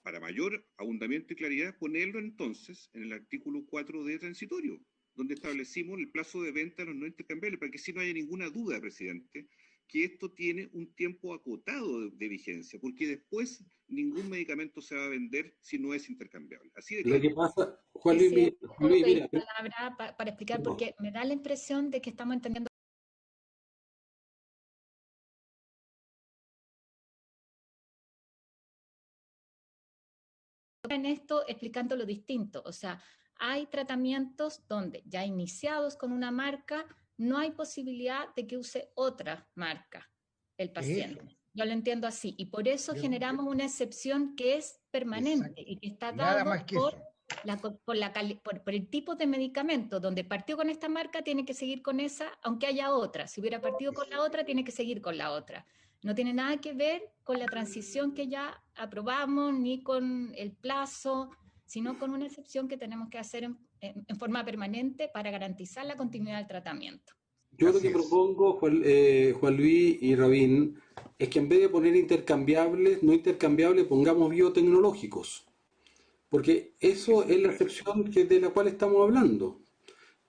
para mayor abundamiento y claridad, ponerlo entonces en el artículo 4D transitorio, donde establecimos el plazo de venta de los no intercambiables, para que si no haya ninguna duda, presidente, que esto tiene un tiempo acotado de vigencia, porque después ningún medicamento se va a vender si no es intercambiable. Así de Lo claro. que pasa, Juan Luis, ¿Puedo pedir mira, palabra para explicar? Porque me da la impresión de que estamos entendiendo en esto explicando lo distinto. O sea, hay tratamientos donde ya iniciados con una marca, no hay posibilidad de que use otra marca el paciente. Yo lo entiendo así. Y por eso generamos una excepción que es permanente y que está Nada dado más que por, eso. por el tipo de medicamento. Donde partió con esta marca, tiene que seguir con esa, aunque haya otra. Si hubiera partido con la otra, tiene que seguir con la otra. No tiene nada que ver con la transición que ya aprobamos, ni con el plazo, sino con una excepción que tenemos que hacer en forma permanente para garantizar la continuidad del tratamiento. yo lo que propongo, Juan Luis y Rabín, es que en vez de poner intercambiables, no intercambiables, pongamos biotecnológicos. Porque eso es la excepción de la cual estamos hablando.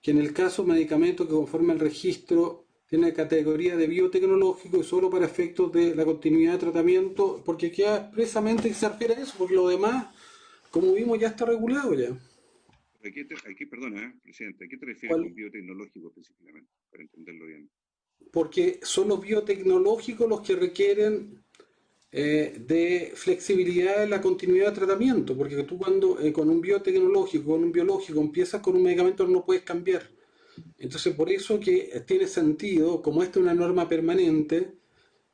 Que en el caso medicamento que conforme al registro tiene categoría de biotecnológico y solo para efectos de la continuidad de tratamiento, porque queda expresamente que se refiere a eso, porque lo demás, como vimos, ya está regulado ya. Aquí, perdona, presidente, ¿a qué te refieres con biotecnológico específicamente? Para entenderlo bien. Porque son los biotecnológicos los que requieren de flexibilidad en la continuidad de tratamiento, porque tú cuando con un biotecnológico, con un biológico, empiezas con un medicamento no puedes cambiar. Entonces por eso que tiene sentido, como esta es una norma permanente,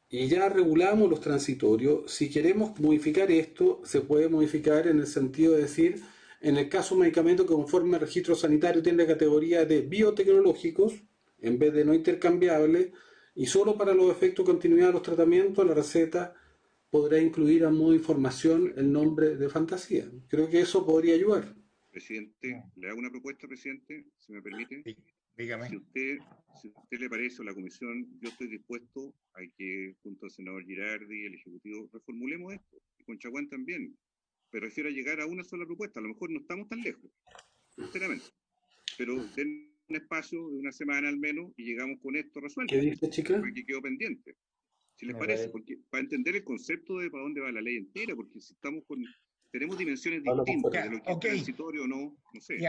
y ya regulamos los transitorios, si queremos modificar esto, se puede modificar en el sentido de decir, en el caso de un medicamento que conforme al registro sanitario tiene la categoría de biotecnológicos, en vez de no intercambiables, y solo para los efectos de continuidad de los tratamientos, la receta podrá incluir a modo de información el nombre de fantasía. Creo que eso podría ayudar. Presidente, le hago una propuesta, presidente, si me permite. Sí, dígame. Si a usted le parece, o la comisión, yo estoy dispuesto a que, junto al senador Girardi y el Ejecutivo, reformulemos esto. Y con Chaguán también. Me refiero a llegar a una sola propuesta. A lo mejor no estamos tan lejos, sinceramente. Pero den un espacio de una semana al menos y llegamos con esto resuelto. ¿Qué dice, chica? Porque quedó pendiente. Si les parece, porque para entender el concepto de para dónde va la ley entera, porque si estamos tenemos dimensiones distintas de lo que es transitorio o no sé.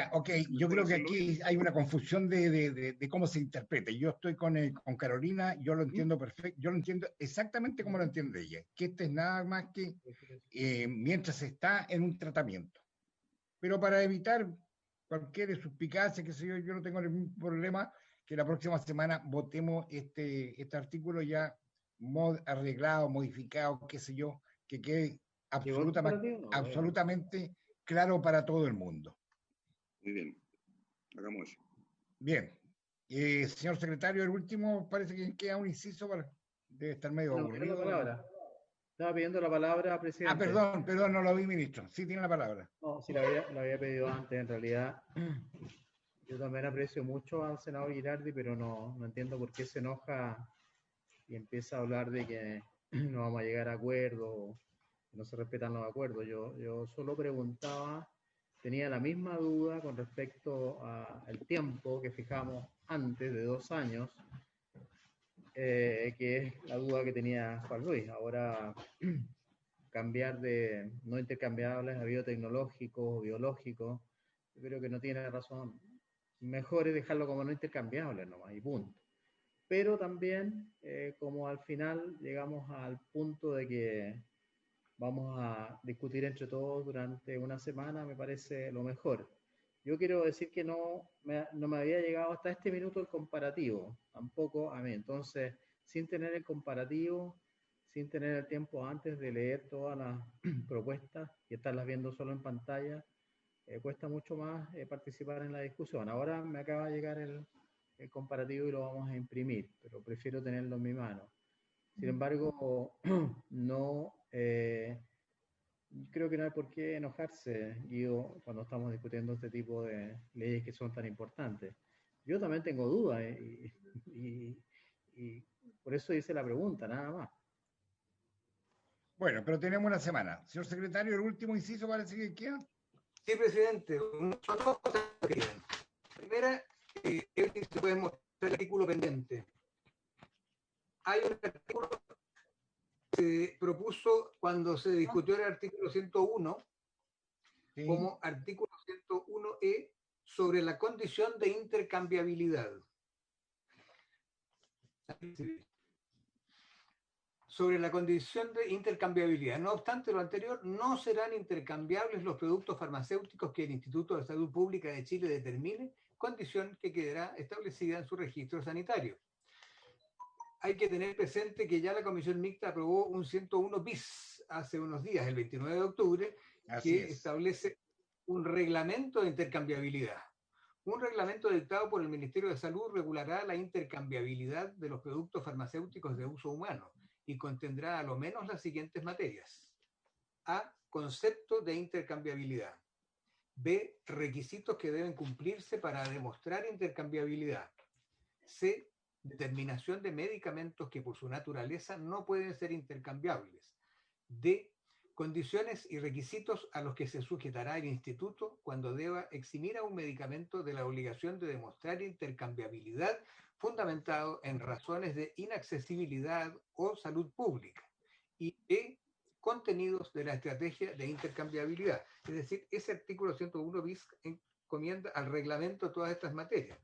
Yo creo que aquí hay una confusión de cómo se interpreta. Yo estoy con Carolina, yo lo entiendo perfecto, yo lo entiendo exactamente como lo entiende ella, que este es nada más que mientras está en un tratamiento. Pero para evitar cualquier suspicacia, qué sé yo, yo no tengo ningún problema que la próxima semana votemos este artículo ya arreglado, modificado, qué sé yo, que quede absolutamente claro para todo el mundo. Muy bien, hagamos eso. Bien. Señor secretario, el último parece que queda un inciso, debe estar medio aburrido. Estaba pidiendo la palabra, presidente. Perdón, no lo vi, ministro. Sí, tiene la palabra. No, sí, la había pedido antes, en realidad. Yo también aprecio mucho al senador Girardi, pero no entiendo por qué se enoja y empieza a hablar de que no vamos a llegar a acuerdo, no se respetan los acuerdos. Yo solo preguntaba, tenía la misma duda con respecto al tiempo que fijamos antes de 2 años, que es la duda que tenía Juan Luis. Ahora, cambiar de no intercambiables a biotecnológicos o biológicos, yo creo que no tiene razón. Mejor es dejarlo como no intercambiables nomás y punto. Pero también, como al final llegamos al punto de que vamos a discutir entre todos durante una semana, me parece lo mejor. Yo quiero decir que no me había llegado hasta este minuto el comparativo, tampoco a mí. Entonces, sin tener el comparativo, sin tener el tiempo antes de leer todas las propuestas y estarlas viendo solo en pantalla, cuesta mucho más participar en la discusión. Ahora me acaba de llegar el comparativo y lo vamos a imprimir, pero prefiero tenerlo en mi mano. Sin embargo, no, creo que no hay por qué enojarse, Guido, cuando estamos discutiendo este tipo de leyes que son tan importantes. Yo también tengo dudas y por eso hice la pregunta, nada más. Bueno, pero tenemos una semana. Señor secretario, el último inciso parece que queda. Sí, presidente. Son dos cosas que quedan. Primera, se puede mostrar el artículo pendiente. Hay un artículo que se propuso cuando se discutió el artículo 101 como artículo 101E sobre la condición de intercambiabilidad. Sobre la condición de intercambiabilidad. No obstante lo anterior, no serán intercambiables los productos farmacéuticos que el Instituto de Salud Pública de Chile determine, condición que quedará establecida en su registro sanitario. Hay que tener presente que ya la Comisión Mixta aprobó un 101 bis hace unos días, el 29 de octubre, que establece un reglamento de intercambiabilidad. Un reglamento dictado por el Ministerio de Salud regulará la intercambiabilidad de los productos farmacéuticos de uso humano y contendrá a lo menos las siguientes materias. A. Concepto de intercambiabilidad. B. Requisitos que deben cumplirse para demostrar intercambiabilidad. C. Determinación de medicamentos que por su naturaleza no pueden ser intercambiables. D. Condiciones y requisitos a los que se sujetará el instituto cuando deba eximir a un medicamento de la obligación de demostrar intercambiabilidad fundamentado en razones de inaccesibilidad o salud pública. Y E. Contenidos de la estrategia de intercambiabilidad. Es decir, ese artículo 101 bis encomienda al reglamento todas estas materias.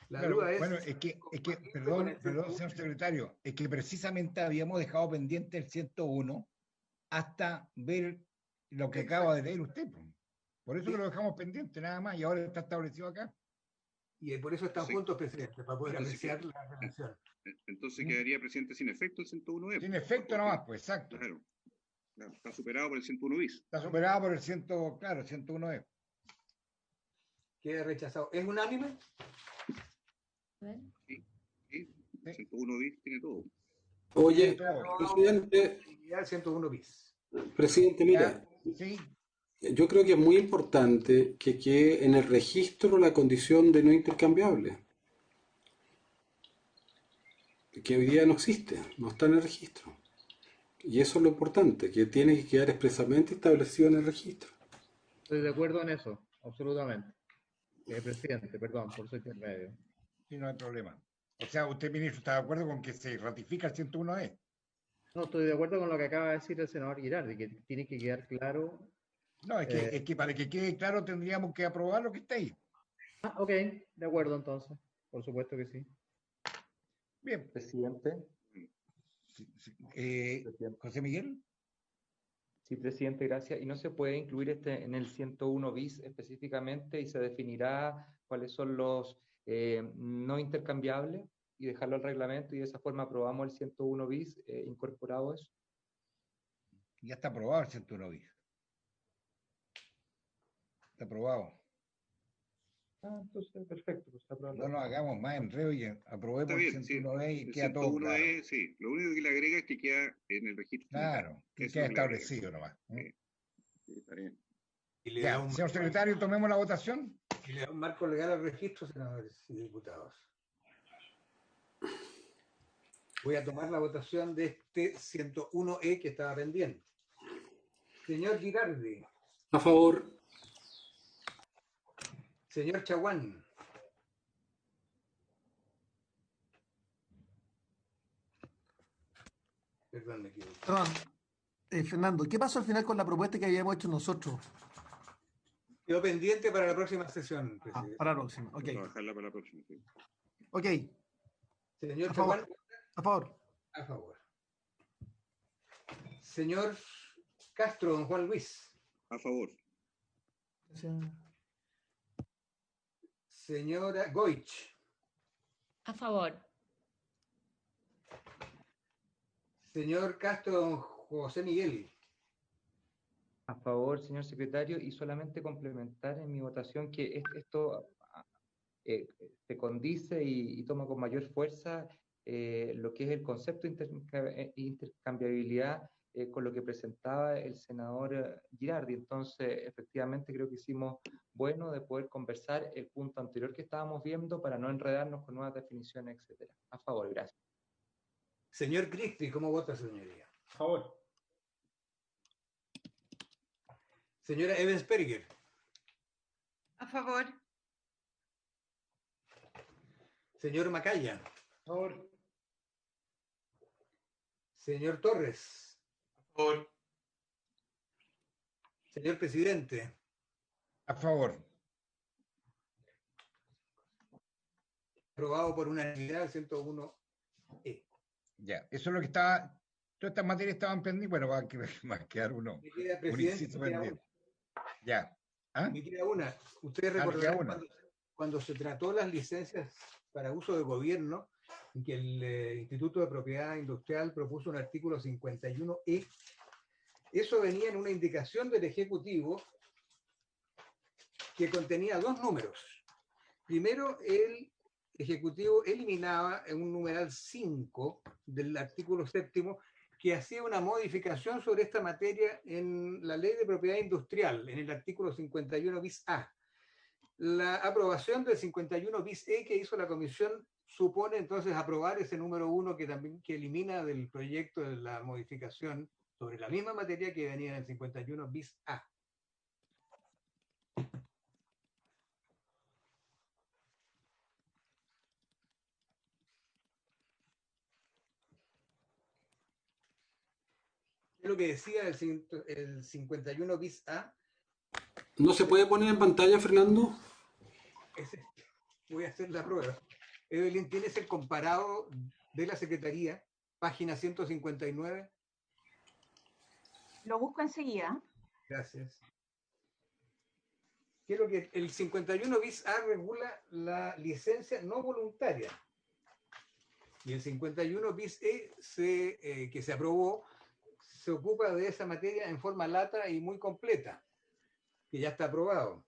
La duda es... Bueno, perdón, señor secretario, es que precisamente habíamos dejado pendiente el 101 hasta ver lo que acaba de leer usted. Por eso que lo dejamos pendiente, nada más, y ahora está establecido acá. Y por eso están juntos, presidente, para poder apreciar la relación. Entonces quedaría, presidente, sin efecto el 101E. Sin efecto nomás, pues, exacto. Claro. Está superado por el 101 bis. Está superado por el 101E. Queda rechazado. ¿Es unánime? Sí. El 101 bis tiene todo. Oye, presidente. 101 bis. Presidente, mira. Sí. Yo creo que es muy importante que quede en el registro la condición de no intercambiable. Que hoy día no existe, no está en el registro. Y eso es lo importante, que tiene que quedar expresamente establecido en el registro. Estoy de acuerdo en eso, absolutamente. Presidente, perdón, por su intermedio. Sí, no hay problema. O sea, usted, ministro, ¿está de acuerdo con que se ratifica el 101E? No, estoy de acuerdo con lo que acaba de decir el senador Girardi, que tiene que quedar claro. No, es que para que quede claro tendríamos que aprobar lo que está ahí. Ok, de acuerdo entonces. Por supuesto que sí. Bien. Presidente. José Miguel. Sí, presidente, gracias. ¿Y no se puede incluir en el 101 bis específicamente y se definirá cuáles son los no intercambiables y dejarlo al reglamento y de esa forma aprobamos el 101 bis incorporado eso? Ya está aprobado el 101 bis. Está aprobado. Entonces, perfecto. Pues, no nos hagamos más enredo y aprobemos el 101E y queda todo claro. Sí, lo único que le agrega es que queda en el registro. Claro, que queda establecido nomás. Sí, está bien. Ya, señor secretario, tomemos la votación. Y le da un marco legal al registro, senadores y diputados. Voy a tomar la votación de este 101E que estaba pendiente. Señor Girardi. A favor. Señor Chaguán. Perdón, me equivoqué. Perdón. Fernando, ¿qué pasó al final con la propuesta que habíamos hecho nosotros? Quedó pendiente para la próxima sesión, presidente. Para la próxima, ok. Vamos a bajarla para la próxima. Sí. Ok. Señor Chaguán. A favor. A favor. Señor Castro, don Juan Luis. A favor. Señora Goich. A favor. Señor Castro, don José Miguel. A favor, señor secretario, y solamente complementar en mi votación que esto se condice y toma con mayor fuerza lo que es el concepto de intercambiabilidad con lo que presentaba el senador Girardi. Entonces, efectivamente, creo que hicimos bueno de poder conversar el punto anterior que estábamos viendo para no enredarnos con nuevas definiciones, etcétera. A favor, gracias. Señor Cristi, ¿cómo vota, señoría? A favor. Señora Evans-Perger. A favor. Señor Macaya. A favor. Señor Torres. A favor. Señor presidente. A favor. Aprobado por unanimidad 101E. Ya, eso es lo que estaba. Todas estas materias estaban pendientes. Bueno, va a quedar uno. Me queda, Un presidente, inciso me queda pendiente. Ya. ¿Ah? Me queda una. Ustedes me queda recordarán una. cuando se trató las licencias para uso de gobierno, en que el Instituto de Propiedad Industrial propuso un artículo 51E. Eso venía en una indicación del Ejecutivo que contenía dos números. Primero, el Ejecutivo eliminaba en un numeral 5 del artículo 7º que hacía una modificación sobre esta materia en la Ley de Propiedad Industrial, en el artículo 51 bis A. La aprobación del 51 bis E que hizo la Comisión supone entonces aprobar ese número 1 que también elimina del proyecto de la modificación sobre la misma materia que venía en el 51 bis A. Es lo que decía el 51 bis A. ¿No se puede poner en pantalla, Fernando? Voy a hacer la prueba. Evelyn, ¿tienes el comparado de la Secretaría? Página 159. Lo busco enseguida. Gracias. Quiero que el 51 bis A regula la licencia no voluntaria. Y el 51 bis E, que se aprobó, se ocupa de esa materia en forma lata y muy completa, que ya está aprobado.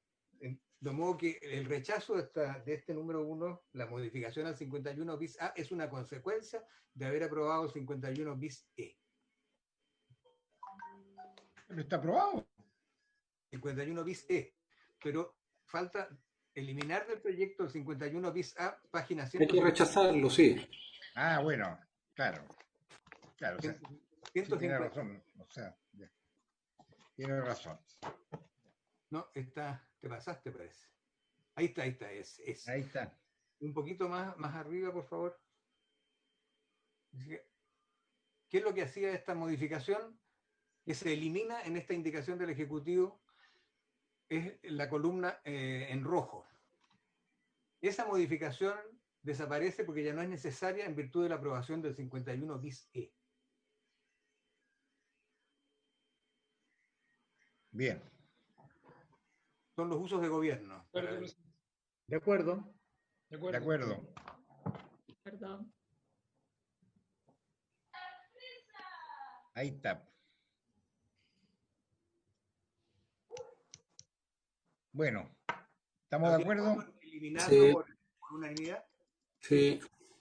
De modo que el rechazo de este número 1, la modificación al 51 bis A, es una consecuencia de haber aprobado el 51 bis E. Pero está aprobado. 51 bis E. Pero falta eliminar del proyecto el 51 bis A, página 100. Hay que rechazarlo, sí. Ah, bueno, claro. Claro, o sea, 150. sí, tiene razón. O sea, ya. Tiene razón. No, te pasaste, parece. Ahí está, Ahí está. Un poquito más arriba, por favor. ¿Qué es lo que hacía esta modificación? Que se elimina en esta indicación del Ejecutivo, es la columna en rojo. Esa modificación desaparece porque ya no es necesaria en virtud de la aprobación del 51 bis E. Bien. Son los usos de gobierno. De acuerdo. De acuerdo. Perdón. Ahí está. Bueno, ¿estamos de acuerdo? Eliminarlo Sí. por unanimidad. Sí.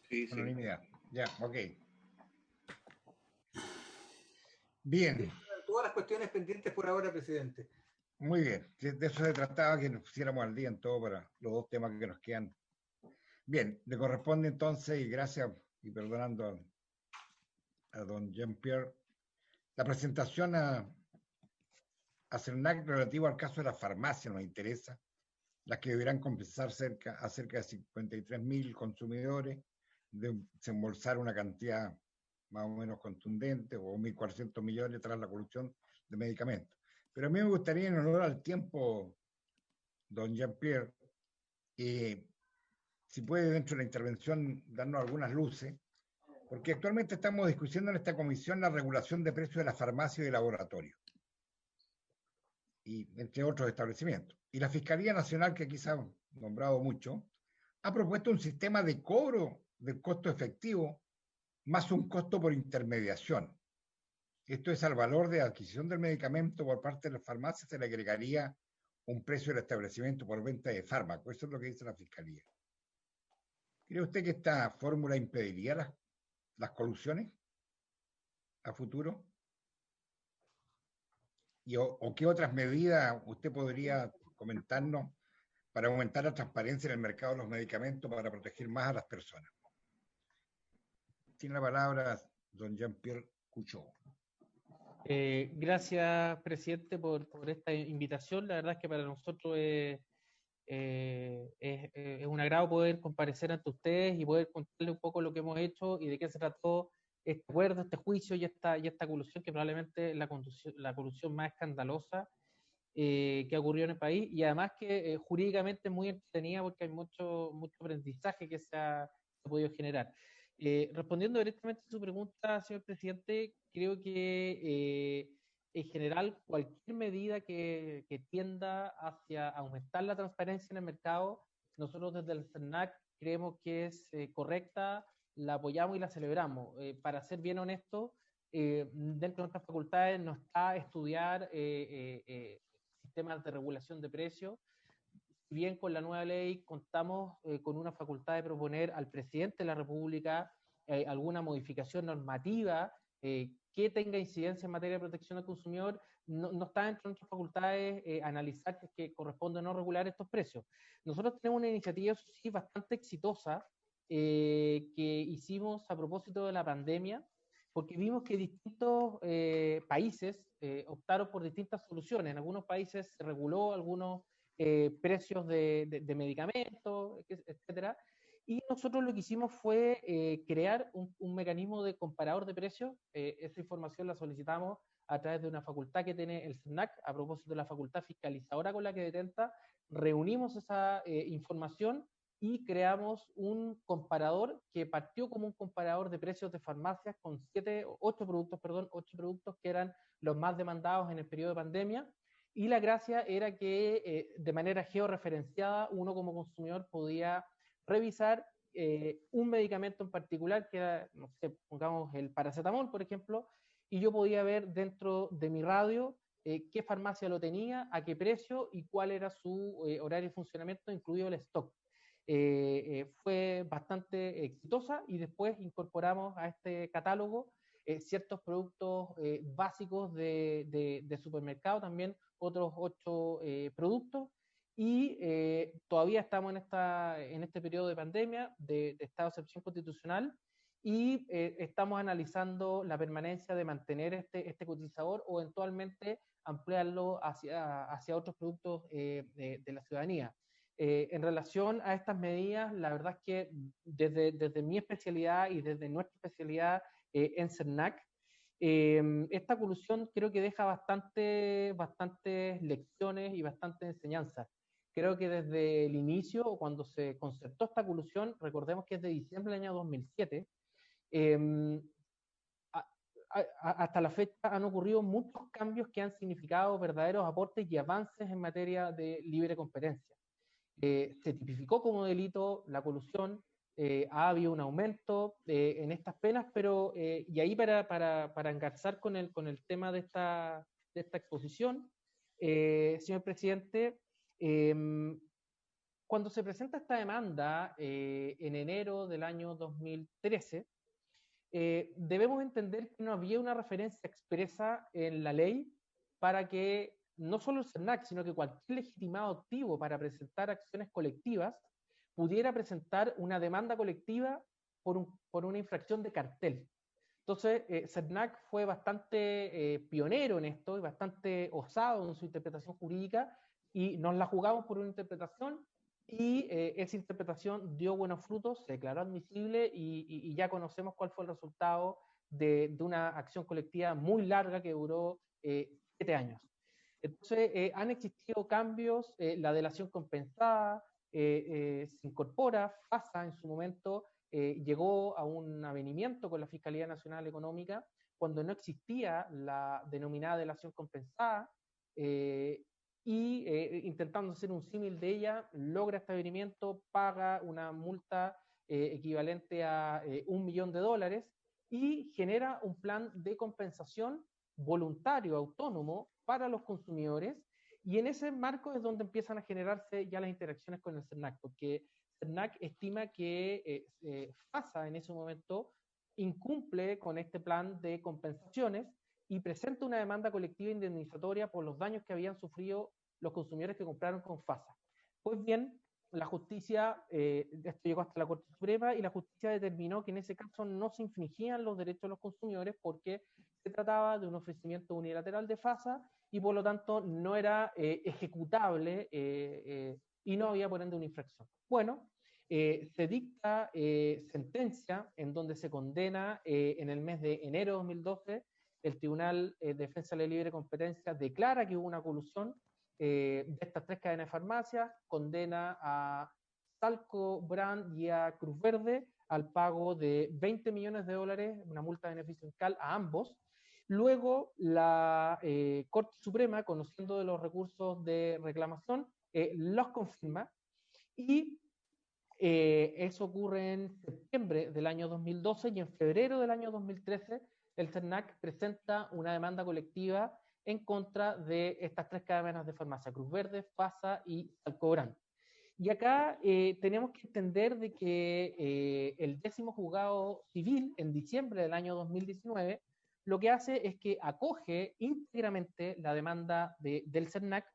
Sí, sí. Unanimidad. Ya, ok. Bien. Todas las cuestiones pendientes por ahora, presidente. Muy bien. De eso se trataba, que nos pusiéramos al día en todo para los dos temas que nos quedan. Bien, le corresponde entonces, y gracias, y perdonando a don Jean-Pierre, la presentación a CERNAC relativo al caso de la farmacia nos interesa, las que deberán compensar a cerca de 53.000 consumidores, de desembolsar una cantidad más o menos contundente, o 1.400 millones tras la corrupción de medicamentos. Pero a mí me gustaría, en honor al tiempo, don Jean-Pierre, si puede dentro de la intervención darnos algunas luces, porque actualmente estamos discutiendo en esta comisión la regulación de precios de la farmacia y de laboratorio, y entre otros establecimientos. Y la Fiscalía Nacional, que aquí se ha nombrado mucho, ha propuesto un sistema de cobro del costo efectivo más un costo por intermediación. Esto es al valor de adquisición del medicamento por parte de las farmacias, se le agregaría un precio del establecimiento por venta de fármaco. Eso es lo que dice la Fiscalía. ¿Cree usted que esta fórmula impediría las colusiones a futuro? ¿O qué otras medidas usted podría comentarnos para aumentar la transparencia en el mercado de los medicamentos para proteger más a las personas? Tiene la palabra don Jean-Pierre Couchot. Gracias, presidente, por esta invitación. La verdad es que para nosotros es un agrado poder comparecer ante ustedes y poder contarles un poco lo que hemos hecho y de qué se trató este acuerdo, este juicio y esta colusión, que probablemente es la colusión más escandalosa que ha ocurrido en el país, y además que jurídicamente es muy entretenida porque hay mucho aprendizaje que se ha podido generar. Respondiendo directamente a su pregunta, señor presidente, creo que en general cualquier medida que tienda hacia aumentar la transparencia en el mercado, nosotros desde el CERNAC creemos que es correcta, la apoyamos y la celebramos. Para ser bien honesto, dentro de nuestras facultades no está estudiar sistemas de regulación de precios. Si bien con la nueva ley contamos con una facultad de proponer al presidente de la República alguna modificación normativa que tenga incidencia en materia de protección al consumidor, no está dentro de nuestras facultades analizar que corresponde o no regular estos precios. Nosotros tenemos una iniciativa, eso sí, bastante exitosa que hicimos a propósito de la pandemia, porque vimos que distintos países optaron por distintas soluciones. En algunos países se reguló algunos precios de medicamentos, etcétera. Y nosotros lo que hicimos fue crear un mecanismo de comparador de precios. Esa información la solicitamos a través de una facultad que tiene el CERNAC, a propósito de la facultad fiscalizadora con la que detenta. Reunimos esa información y creamos un comparador que partió como un comparador de precios de farmacias con 8 productos que eran los más demandados en el periodo de pandemia. Y la gracia era que de manera georreferenciada uno como consumidor podía revisar un medicamento en particular, que era, no sé, pongamos el paracetamol, por ejemplo, y yo podía ver dentro de mi radio qué farmacia lo tenía, a qué precio y cuál era su horario de funcionamiento, incluido el stock. Fue bastante exitosa y después incorporamos a este catálogo ciertos productos básicos de supermercado, también otros 8 productos, y todavía estamos en este periodo de pandemia, de estado de excepción constitucional, y estamos analizando la permanencia de mantener este cotizador o eventualmente ampliarlo hacia otros productos de la ciudadanía. En relación a estas medidas, la verdad es que desde mi especialidad y desde nuestra especialidad en CERNAC, esta colusión creo que deja bastantes lecciones y bastantes enseñanzas. Creo que desde el inicio, cuando se concertó esta colusión, recordemos que es de diciembre del año 2007, hasta la fecha han ocurrido muchos cambios que han significado verdaderos aportes y avances en materia de libre competencia. Se tipificó como delito la colusión, ha habido un aumento en estas penas, pero, y ahí para engarzar con el tema de esta exposición, señor presidente, cuando se presenta esta demanda en enero del año 2013, debemos entender que no había una referencia expresa en la ley para que no solo el CERNAC, sino que cualquier legitimado activo para presentar acciones colectivas pudiera presentar una demanda colectiva por una infracción de cartel. Entonces, CERNAC fue bastante pionero en esto y bastante osado en su interpretación jurídica, y nos la jugamos por una interpretación, y esa interpretación dio buenos frutos, se declaró admisible y ya conocemos cuál fue el resultado de una acción colectiva muy larga que duró 7 años. Entonces, han existido cambios, la delación compensada se incorpora, FASA en su momento llegó a un avenimiento con la Fiscalía Nacional Económica cuando no existía la denominada delación compensada, intentando hacer un símil de ella, logra este avenimiento, paga una multa equivalente a $1 millón, y genera un plan de compensación voluntario, autónomo, para los consumidores, y en ese marco es donde empiezan a generarse ya las interacciones con el CERNAC, porque CERNAC estima que FASA en ese momento incumple con este plan de compensaciones y presenta una demanda colectiva indemnizatoria por los daños que habían sufrido los consumidores que compraron con FASA. Pues bien, la justicia, esto llegó hasta la Corte Suprema, y la justicia determinó que en ese caso no se infringían los derechos de los consumidores porque se trataba de un ofrecimiento unilateral de FASA y por lo tanto no era ejecutable y no había por ende una infracción. Bueno, se dicta sentencia en donde se condena en el mes de enero de 2012, el Tribunal de Defensa de la Libre Competencia declara que hubo una colusión de estas 3 cadenas de farmacias, condena a Salco Brand y a Cruz Verde al pago de $20 millones, una multa de beneficio fiscal a ambos. Luego la Corte Suprema, conociendo de los recursos de reclamación, los confirma, y eso ocurre en septiembre del año 2012, y en febrero del año 2013 el CERNAC presenta una demanda colectiva en contra de estas 3 cadenas de farmacia, Cruz Verde, FASA y Salcobrand. Y acá tenemos que entender de que el 10º juzgado civil, en diciembre del año 2019, lo que hace es que acoge íntegramente la demanda del CERNAC,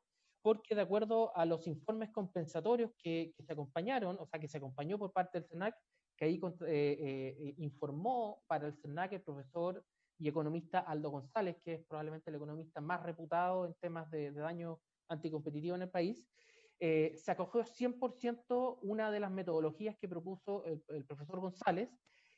porque de acuerdo a los informes compensatorios que se acompañaron, o sea, que se acompañó por parte del CERNAC, que ahí informó para el CERNAC el profesor y economista Aldo González, que es probablemente el economista más reputado en temas de daño anticompetitivo en el país, se acogió 100% una de las metodologías que propuso el profesor González,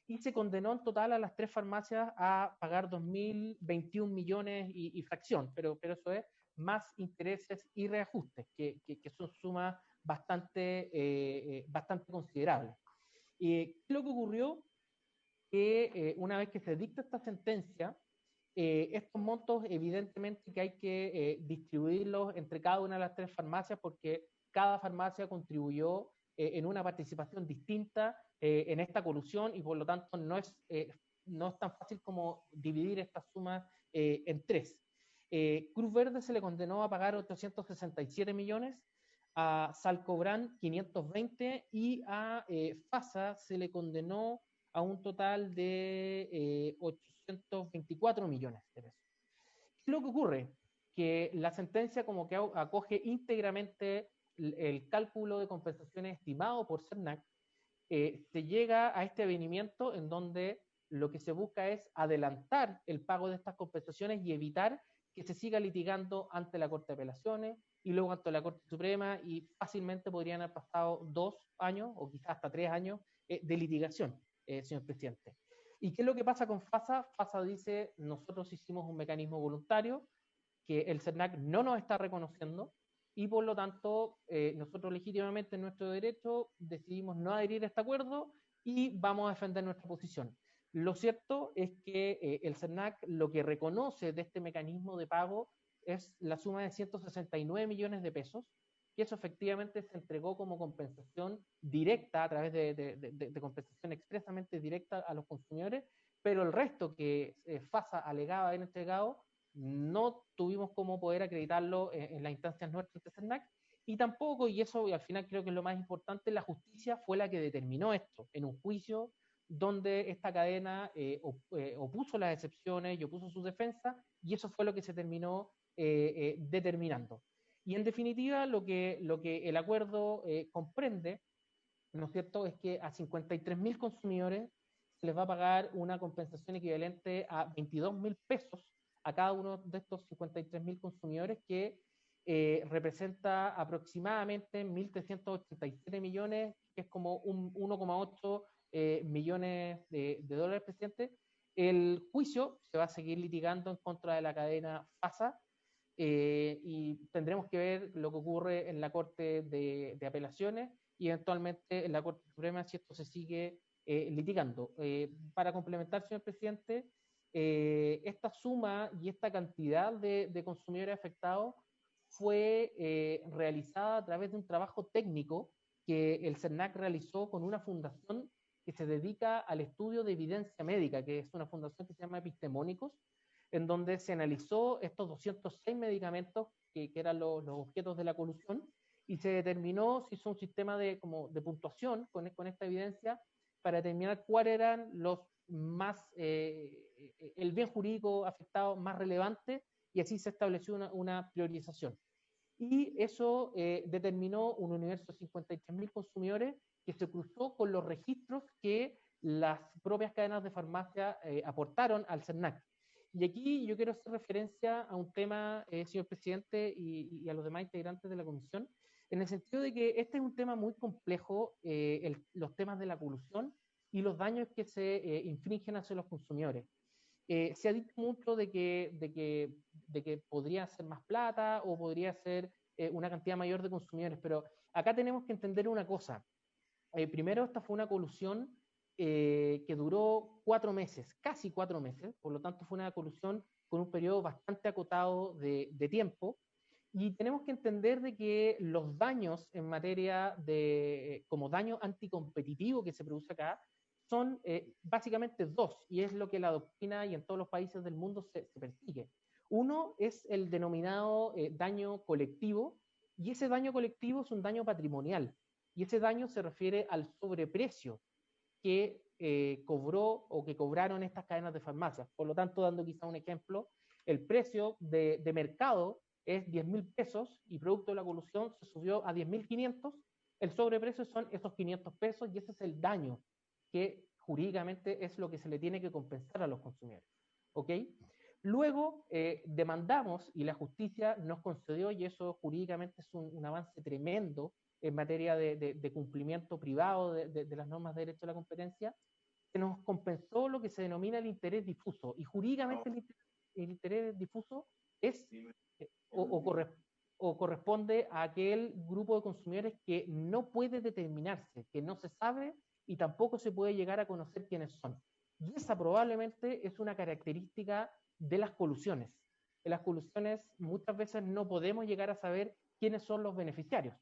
y se condenó en total a las 3 farmacias a pagar 2.021 millones y fracción, pero eso es más intereses y reajustes, que son sumas bastante considerables. ¿Qué es lo que ocurrió? Que una vez que se dicta esta sentencia, estos montos evidentemente que hay que distribuirlos entre cada una de las 3 farmacias, porque cada farmacia contribuyó en una participación distinta en esta colusión, y por lo tanto no es tan fácil como dividir estas sumas en 3. Cruz Verde se le condenó a pagar 867 millones, a Salcobrand 520 y a FASA se le condenó a un total de 824 millones de pesos. ¿Qué es lo que ocurre? Que la sentencia como que acoge íntegramente el cálculo de compensaciones estimado por CERNAC. Se llega a este avenimiento en donde lo que se busca es adelantar el pago de estas compensaciones y evitar que se siga litigando ante la Corte de Apelaciones y luego ante la Corte Suprema, y fácilmente podrían haber pasado 2 años o quizás hasta 3 años de litigación, señor presidente. ¿Y qué es lo que pasa con FASA? FASA dice: nosotros hicimos un mecanismo voluntario que el CERNAC no nos está reconociendo, y por lo tanto nosotros legítimamente en nuestro derecho decidimos no adherir a este acuerdo y vamos a defender nuestra posición. Lo cierto es que el CERNAC lo que reconoce de este mecanismo de pago es la suma de 169 millones de pesos, que eso efectivamente se entregó como compensación directa a través de compensación expresamente directa a los consumidores, pero el resto que FASA alegaba haber entregado no tuvimos cómo poder acreditarlo en las instancias nuestras de CERNAC, y tampoco, y eso al final creo que es lo más importante, la justicia fue la que determinó esto en un juicio donde esta cadena opuso las excepciones y opuso su defensa, y eso fue lo que se terminó determinando. Y en definitiva, lo que el acuerdo comprende, ¿no es cierto?, es que a 53.000 consumidores se les va a pagar una compensación equivalente a 22.000 pesos a cada uno de estos 53.000 consumidores, que representa aproximadamente 1.387 millones, que es como un 1,8 millones de dólares, presidente. El juicio se va a seguir litigando en contra de la cadena FASA, y tendremos que ver lo que ocurre en la Corte de Apelaciones y eventualmente en la Corte Suprema si esto se sigue litigando. Para complementar, señor presidente, esta suma y esta cantidad de consumidores afectados fue realizada a través de un trabajo técnico que el CERNAC realizó con una fundación que se dedica al estudio de evidencia médica, que es una fundación que se llama Epistemónicos, en donde se analizó estos 206 medicamentos que eran los objetos de la colusión, y se determinó, se hizo un sistema de puntuación con esta evidencia para determinar cuáles eran los más, el bien jurídico afectado más relevante, y así se estableció una priorización. Y eso determinó un universo de 53.000 consumidores que se cruzó con los registros que las propias cadenas de farmacia aportaron al CERNAC. Y aquí yo quiero hacer referencia a un tema, señor presidente, y a los demás integrantes de la comisión, en el sentido de que este es un tema muy complejo, los temas de la colusión y los daños que se infringen hacia los consumidores. Se ha dicho mucho de que podría ser más plata o podría ser una cantidad mayor de consumidores, pero acá tenemos que entender una cosa. Primero, esta fue una colusión que duró 4 meses, casi 4 meses, por lo tanto fue una colusión con un periodo bastante acotado de tiempo, y tenemos que entender de que los daños en materia como daño anticompetitivo que se produce acá, son básicamente dos, y es lo que la doctrina y en todos los países del mundo se persigue. Uno es el denominado daño colectivo, y ese daño colectivo es un daño patrimonial, y ese daño se refiere al sobreprecio que cobró o que cobraron estas cadenas de farmacias. Por lo tanto, dando quizá un ejemplo, el precio de mercado es 10.000 pesos y producto de la colusión se subió a 10.500, el sobreprecio son esos 500 pesos y ese es el daño que jurídicamente es lo que se le tiene que compensar a los consumidores. ¿Ok? Luego demandamos y la justicia nos concedió, y eso jurídicamente es un avance tremendo en materia de cumplimiento privado de las normas de derecho a la competencia, se nos compensó lo que se denomina el interés difuso, y jurídicamente el interés difuso es o corresponde a aquel grupo de consumidores que no puede determinarse, que no se sabe y tampoco se puede llegar a conocer quiénes son. Y esa probablemente es una característica de las colusiones. En las colusiones muchas veces no podemos llegar a saber quiénes son los beneficiarios.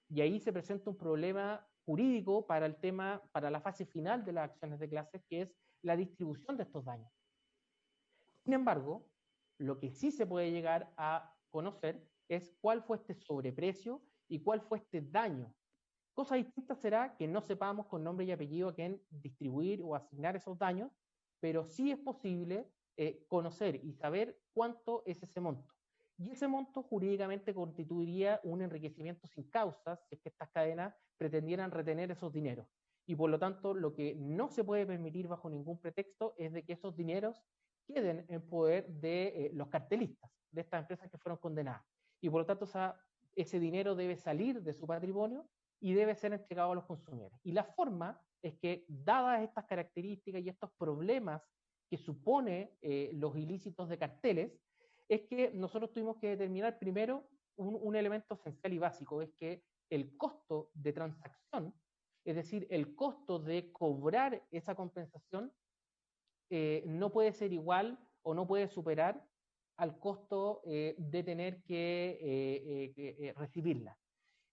Y ahí se presenta un problema jurídico para el tema, para la fase final de las acciones de clases, que es la distribución de estos daños. Sin embargo, lo que sí se puede llegar a conocer es cuál fue este sobreprecio y cuál fue este daño. Cosa distinta será que no sepamos con nombre y apellido a quién distribuir o asignar esos daños, pero sí es posible conocer y saber cuánto es ese monto. Y ese monto jurídicamente constituiría un enriquecimiento sin causas si es que estas cadenas pretendieran retener esos dineros. Y por lo tanto, lo que no se puede permitir bajo ningún pretexto es de que esos dineros queden en poder de los cartelistas, de estas empresas que fueron condenadas. Y por lo tanto, ese dinero debe salir de su patrimonio y debe ser entregado a los consumidores. Y la forma es que, dadas estas características y estos problemas que supone los ilícitos de carteles, es que nosotros tuvimos que determinar primero un elemento esencial y básico, es que el costo de transacción, es decir, el costo de cobrar esa compensación, no puede ser igual o no puede superar al costo de tener que recibirla.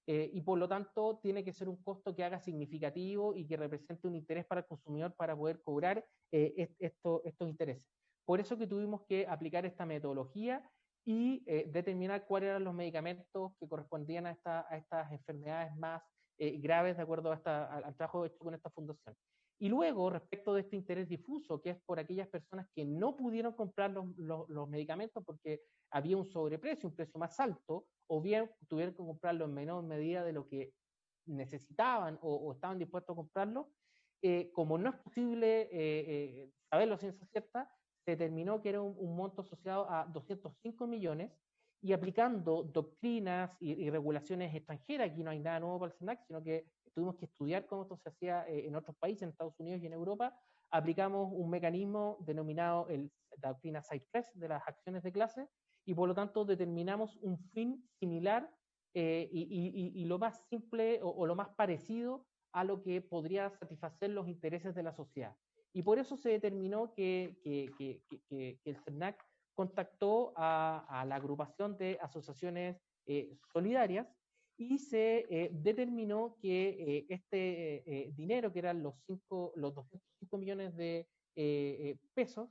Y por lo tanto tiene que ser un costo que haga significativo y que represente un interés para el consumidor para poder cobrar estos intereses. Por eso que tuvimos que aplicar esta metodología y determinar cuáles eran los medicamentos que correspondían a estas enfermedades más graves de acuerdo al trabajo hecho con esta fundación. Y luego, respecto de este interés difuso, que es por aquellas personas que no pudieron comprar los medicamentos porque había un sobreprecio, un precio más alto, o bien tuvieron que comprarlo en menor medida de lo que necesitaban o estaban dispuestos a comprarlo, como no es posible saberlo a ciencia cierta, se determinó que era un monto asociado a 205 millones, y aplicando doctrinas y regulaciones extranjeras, aquí no hay nada nuevo para el CERNAC, sino que tuvimos que estudiar cómo esto se hacía en otros países, en Estados Unidos y en Europa, aplicamos un mecanismo denominado la doctrina Cypress de las acciones de clase, y por lo tanto determinamos un fin similar y lo más simple o lo más parecido a lo que podría satisfacer los intereses de la sociedad. Y por eso se determinó que el CERNAC contactó a la agrupación de asociaciones solidarias y se determinó que este dinero, que eran los 205 millones de pesos,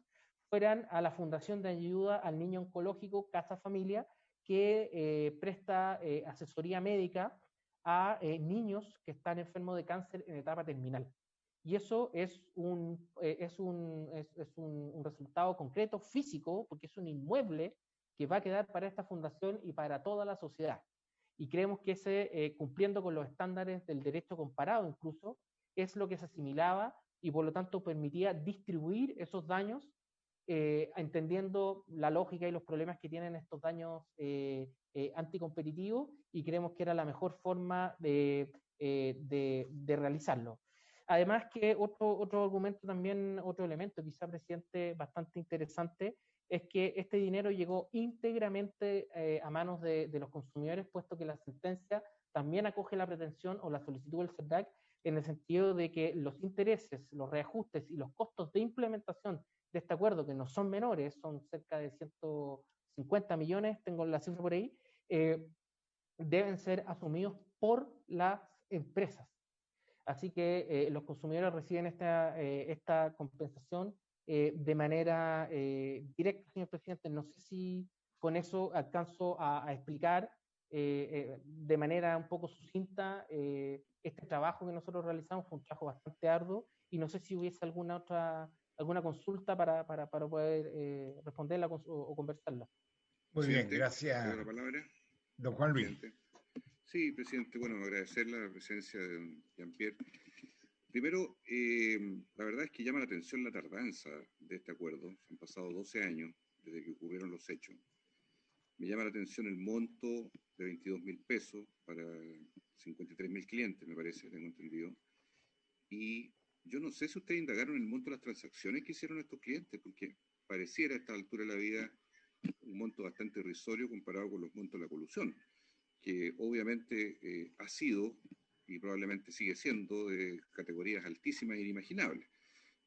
fueran a la Fundación de Ayuda al Niño Oncológico Casa Familia, que presta asesoría médica a niños que están enfermos de cáncer en etapa terminal. Y eso es un resultado concreto, físico, porque es un inmueble que va a quedar para esta fundación y para toda la sociedad. Y creemos que ese, cumpliendo con los estándares del derecho comparado incluso, es lo que se asimilaba y por lo tanto permitía distribuir esos daños, entendiendo la lógica y los problemas que tienen estos daños anticompetitivos, y creemos que era la mejor forma de realizarlo. Además que otro argumento también, otro elemento quizá, presidente, bastante interesante, es que este dinero llegó íntegramente a manos de los consumidores, puesto que la sentencia también acoge la pretensión o la solicitud del CERDAC, en el sentido de que los intereses, los reajustes y los costos de implementación de este acuerdo, que no son menores, son cerca de 150 millones, tengo la cifra por ahí, deben ser asumidos por las empresas. Así que los consumidores reciben esta compensación de manera directa, señor presidente. No sé si con eso alcanzo a explicar de manera un poco sucinta este trabajo que nosotros realizamos. Fue un trabajo bastante arduo, y no sé si hubiese alguna consulta para poder responderla o conversarla. Muy bien, gracias. ¿Tengo la palabra? Don Juan Luis. Sí, presidente, bueno, agradecer la presencia de don Jean-Pierre. Primero, la verdad es que llama la atención la tardanza de este acuerdo. Han pasado 12 años desde que ocurrieron los hechos. Me llama la atención el monto de 22.000 pesos para 53.000 clientes, me parece, tengo entendido. Y yo no sé si ustedes indagaron el monto de las transacciones que hicieron estos clientes, porque pareciera a esta altura de la vida un monto bastante irrisorio comparado con los montos de la colusión, que obviamente ha sido y probablemente sigue siendo de categorías altísimas e inimaginables.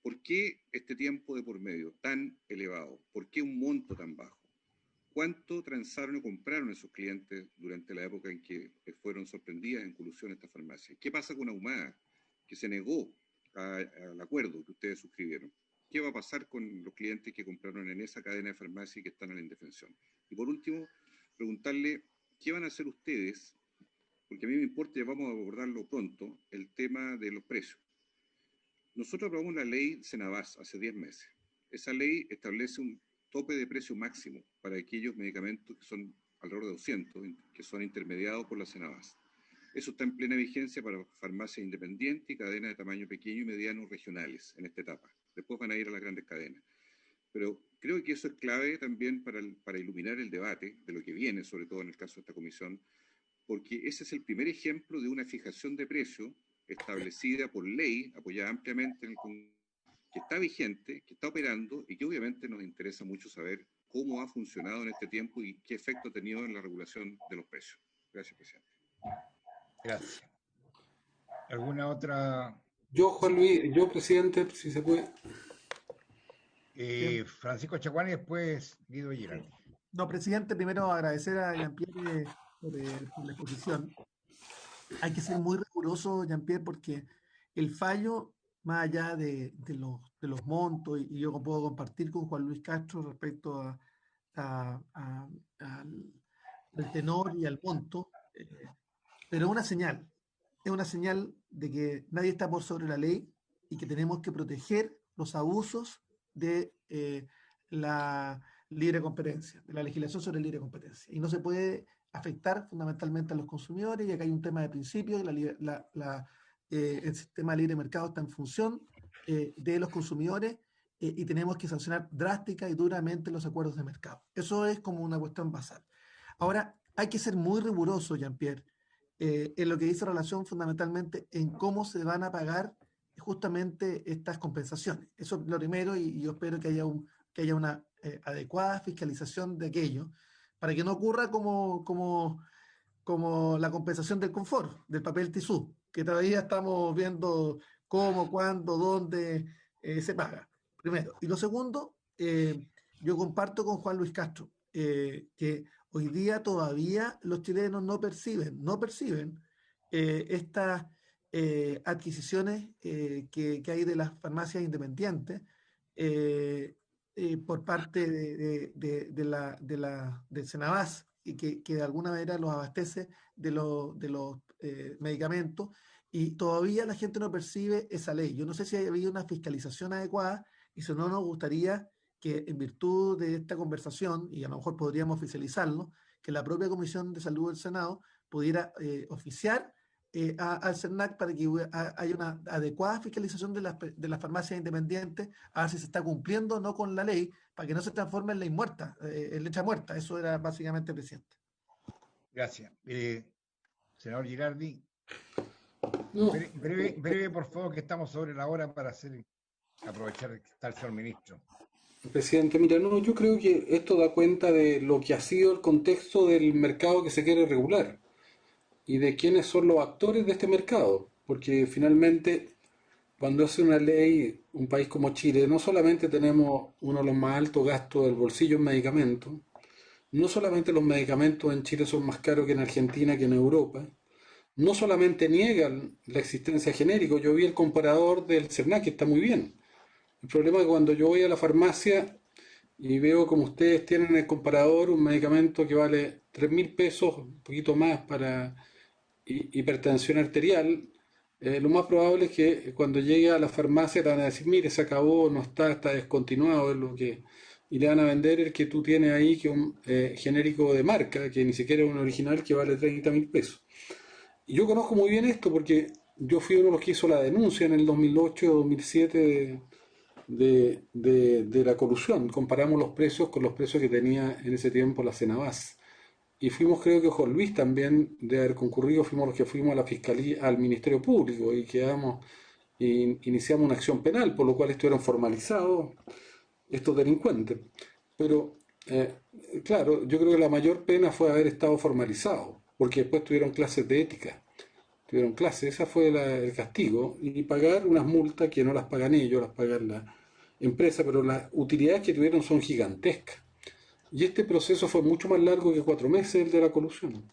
¿Por qué este tiempo de por medio tan elevado? ¿Por qué un monto tan bajo? ¿Cuánto transaron o compraron esos clientes durante la época en que fueron sorprendidas en colusión estas farmacias? ¿Qué pasa con Ahumada, que se negó al acuerdo que ustedes suscribieron? ¿Qué va a pasar con los clientes que compraron en esa cadena de farmacia y que están en la indefensión? Y por último, preguntarle, ¿qué van a hacer ustedes? Porque a mí me importa, y vamos a abordarlo pronto, el tema de los precios. Nosotros aprobamos la ley Senabas hace 10 meses. Esa ley establece un tope de precio máximo para aquellos medicamentos que son alrededor de 200, que son intermediados por la Senabas. Eso está en plena vigencia para farmacias independientes y cadenas de tamaño pequeño y mediano regionales en esta etapa. Después van a ir a las grandes cadenas. Pero creo que eso es clave también para iluminar el debate de lo que viene, sobre todo en el caso de esta comisión, porque ese es el primer ejemplo de una fijación de precio establecida por ley, apoyada ampliamente en el Congreso, que está vigente, que está operando y que obviamente nos interesa mucho saber cómo ha funcionado en este tiempo y qué efecto ha tenido en la regulación de los precios. Gracias, presidente. Gracias. ¿Alguna otra? Yo, Juan Luis, yo, presidente, si se puede. Francisco Chaguán y después Guido Girardi. No, presidente, primero agradecer a Jean-Pierre por la exposición. Hay que ser muy riguroso, Jean-Pierre, porque el fallo, más allá de los montos, y yo puedo compartir con Juan Luis Castro respecto al tenor y al monto, pero es una señal de que nadie está por sobre la ley y que tenemos que proteger los abusos de la libre competencia, de la legislación sobre libre competencia. Y no se puede afectar fundamentalmente a los consumidores, y acá hay un tema de principio, el sistema de libre mercado está en función de los consumidores, y tenemos que sancionar drástica y duramente los acuerdos de mercado. Eso es como una cuestión basal. Ahora, hay que ser muy riguroso, Jean-Pierre, en lo que dice relación fundamentalmente en cómo se van a pagar justamente estas compensaciones. Eso es lo primero, y yo espero que haya una adecuada fiscalización de aquello, para que no ocurra como la compensación del confort, del papel tisú, que todavía estamos viendo cómo, cuándo, dónde se paga, primero. Y lo segundo, yo comparto con Juan Luis Castro, que Hoy día todavía los chilenos no perciben estas adquisiciones que hay de las farmacias independientes por parte del Senabas y que de alguna manera los abastece de los medicamentos, y todavía la gente no percibe esa ley. Yo no sé si ha habido una fiscalización adecuada, y si no, nos gustaría que en virtud de esta conversación, y a lo mejor podríamos oficializarlo, que la propia Comisión de Salud del Senado pudiera oficiar al CERNAC para que haya una adecuada fiscalización de las farmacias independientes, a ver si se está cumpliendo o no con la ley, para que no se transforme en ley muerta, en leche muerta. Eso era básicamente, presidente. Gracias. Senador Girardi, No. breve, por favor, que estamos sobre la hora para aprovechar que está el señor ministro. Presidente, mira, no, yo creo que esto da cuenta de lo que ha sido el contexto del mercado que se quiere regular y de quiénes son los actores de este mercado, porque finalmente cuando hace una ley un país como Chile, no solamente tenemos uno de los más altos gastos del bolsillo en medicamentos, no solamente los medicamentos en Chile son más caros que en Argentina, que en Europa, no solamente niegan la existencia de genéricos, yo vi el comparador del CERNAC que está muy bien. El problema es que cuando yo voy a la farmacia y veo como ustedes tienen en el comparador un medicamento que vale 3.000 pesos, un poquito más para hipertensión arterial, lo más probable es que cuando llegue a la farmacia le van a decir, mire, se acabó, no está descontinuado, es lo que... Y le van a vender el que tú tienes ahí, que es un genérico de marca, que ni siquiera es un original, que vale 30.000 pesos. Y yo conozco muy bien esto porque yo fui uno de los que hizo la denuncia en el 2008 o 2007 de la colusión. Comparamos los precios con los precios que tenía en ese tiempo la Senabas. Y fuimos, creo que Juan Luis también de haber concurrido, fuimos los que fuimos a la Fiscalía, al Ministerio Público, y iniciamos una acción penal, por lo cual estuvieron formalizados estos delincuentes. Pero, claro, yo creo que la mayor pena fue haber estado formalizados, porque después tuvieron clases de ética. Tuvieron clases, esa fue el castigo, y pagar unas multas que no las pagan ellos, las paga la empresa, pero las utilidades que tuvieron son gigantescas. Y este proceso fue mucho más largo que 4 meses el de la colusión,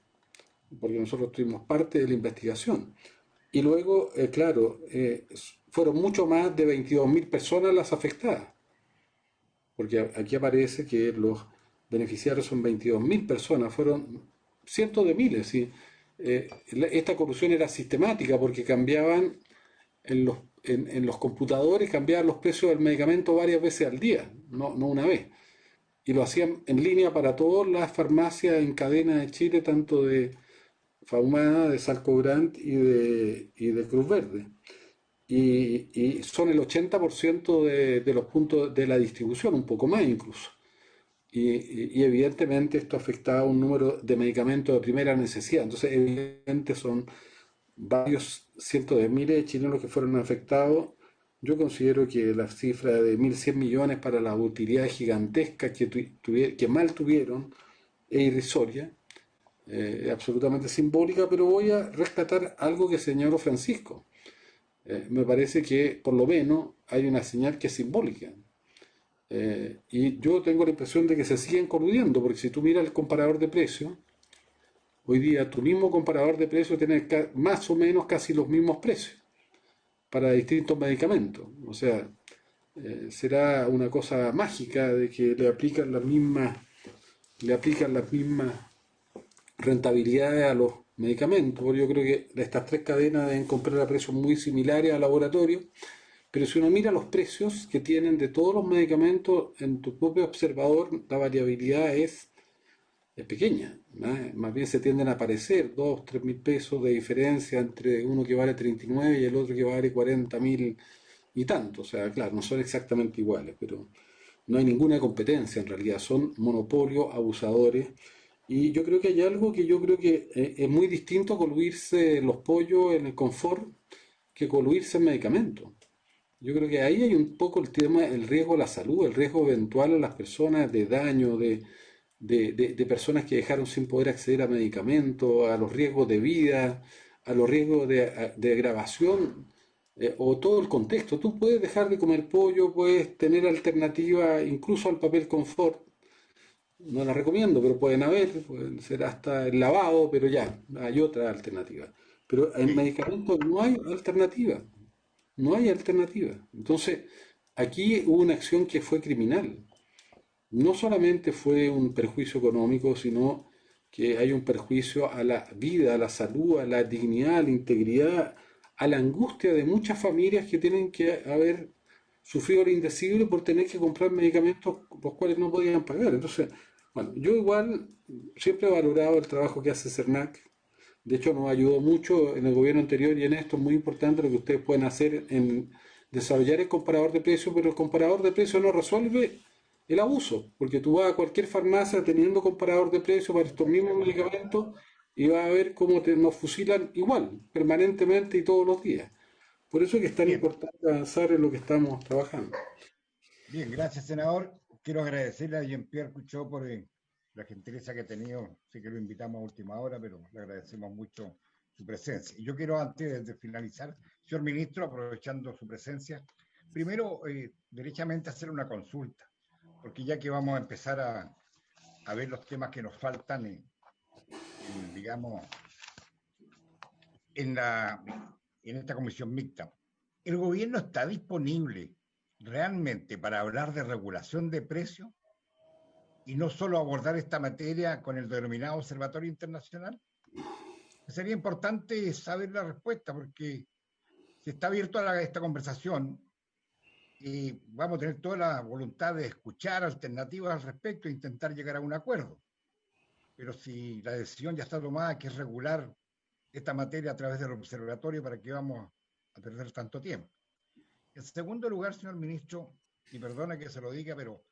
porque nosotros tuvimos parte de la investigación. Y luego, claro, fueron mucho más de 22.000 personas las afectadas, porque aquí aparece que los beneficiarios son 22.000 personas, fueron cientos de miles, ¿sí? Esta colusión era sistemática porque cambiaban en los computadores, cambiaban los precios del medicamento varias veces al día, no una vez. Y lo hacían en línea para todas las farmacias en cadena de Chile, tanto de Fahumada, de Salcobrand y de Cruz Verde. Y son el 80% de los puntos de la distribución, un poco más incluso. Y evidentemente esto afectaba a un número de medicamentos de primera necesidad. Entonces, evidentemente son varios cientos de miles de chilenos que fueron afectados. Yo considero que la cifra de 1.100 millones para las utilidades gigantescas que mal tuvieron es irrisoria, absolutamente simbólica, pero voy a rescatar algo que señaló Francisco. Me parece que por lo menos hay una señal que es simbólica. Y yo tengo la impresión de que se siguen coludiendo, porque si tú miras el comparador de precios, hoy día tu mismo comparador de precios tiene más o menos casi los mismos precios para distintos medicamentos. O sea, será una cosa mágica de que le aplican las mismas rentabilidades a los medicamentos. Yo creo que estas 3 cadenas deben comprar a precios muy similares al laboratorio. Pero si uno mira los precios que tienen de todos los medicamentos en tu propio observador, la variabilidad es pequeña. Más bien se tienden a aparecer 2.000, 3.000 pesos de diferencia entre uno que vale 39 y el otro que vale 40.000 y tanto. O sea, claro, no son exactamente iguales, pero no hay ninguna competencia en realidad. Son monopolios, abusadores. Y yo creo que hay algo que yo creo que es muy distinto coluirse los pollos en el confort que coluirse en medicamentos. Yo creo que ahí hay un poco el tema, el riesgo a la salud, el riesgo eventual a las personas de daño, de personas que dejaron sin poder acceder a medicamentos, a los riesgos de vida, a los riesgos de agravación, o todo el contexto. Tú puedes dejar de comer pollo, puedes tener alternativa incluso al papel confort, no la recomiendo, pero pueden ser hasta el lavado, pero ya, hay otra alternativa. Pero en medicamentos no hay alternativa, no hay alternativa. Entonces, aquí hubo una acción que fue criminal. No solamente fue un perjuicio económico, sino que hay un perjuicio a la vida, a la salud, a la dignidad, a la integridad, a la angustia de muchas familias que tienen que haber sufrido lo indecible por tener que comprar medicamentos los cuales no podían pagar. Entonces, bueno, yo igual siempre he valorado el trabajo que hace CERNAC. De hecho, nos ayudó mucho en el gobierno anterior y en esto es muy importante lo que ustedes pueden hacer en desarrollar el comparador de precios, pero el comparador de precios no resuelve el abuso, porque tú vas a cualquier farmacia teniendo comparador de precios para estos mismos medicamentos y vas a ver cómo nos fusilan igual, permanentemente y todos los días. Por eso es que es tan importante avanzar en lo que estamos trabajando. Bien, gracias, senador. Quiero agradecerle a Jean-Pierre Cuchot por la gentileza que ha tenido. Sé que lo invitamos a última hora, pero le agradecemos mucho su presencia. Y yo quiero, antes de finalizar, señor ministro, aprovechando su presencia, primero, derechamente hacer una consulta, porque ya que vamos a empezar a ver los temas que nos faltan, digamos, en esta comisión mixta, ¿el gobierno está disponible realmente para hablar de regulación de precios y no solo abordar esta materia con el denominado Observatorio Internacional? Sería importante saber la respuesta, porque si está abierto a esta conversación, vamos a tener toda la voluntad de escuchar alternativas al respecto e intentar llegar a un acuerdo. Pero si la decisión ya está tomada, que es regular esta materia a través del observatorio, ¿para qué vamos a perder tanto tiempo? En segundo lugar, señor ministro, y perdona que se lo diga, pero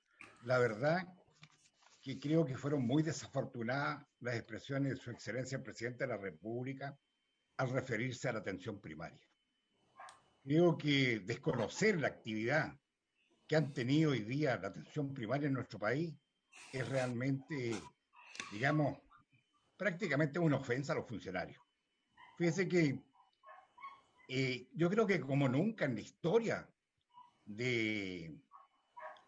la verdad que creo que fueron muy desafortunadas las expresiones de su excelencia el presidente de la República al referirse a la atención primaria. Creo que desconocer la actividad que han tenido hoy día la atención primaria en nuestro país es realmente, digamos, prácticamente una ofensa a los funcionarios. Fíjese que yo creo que como nunca en la historia de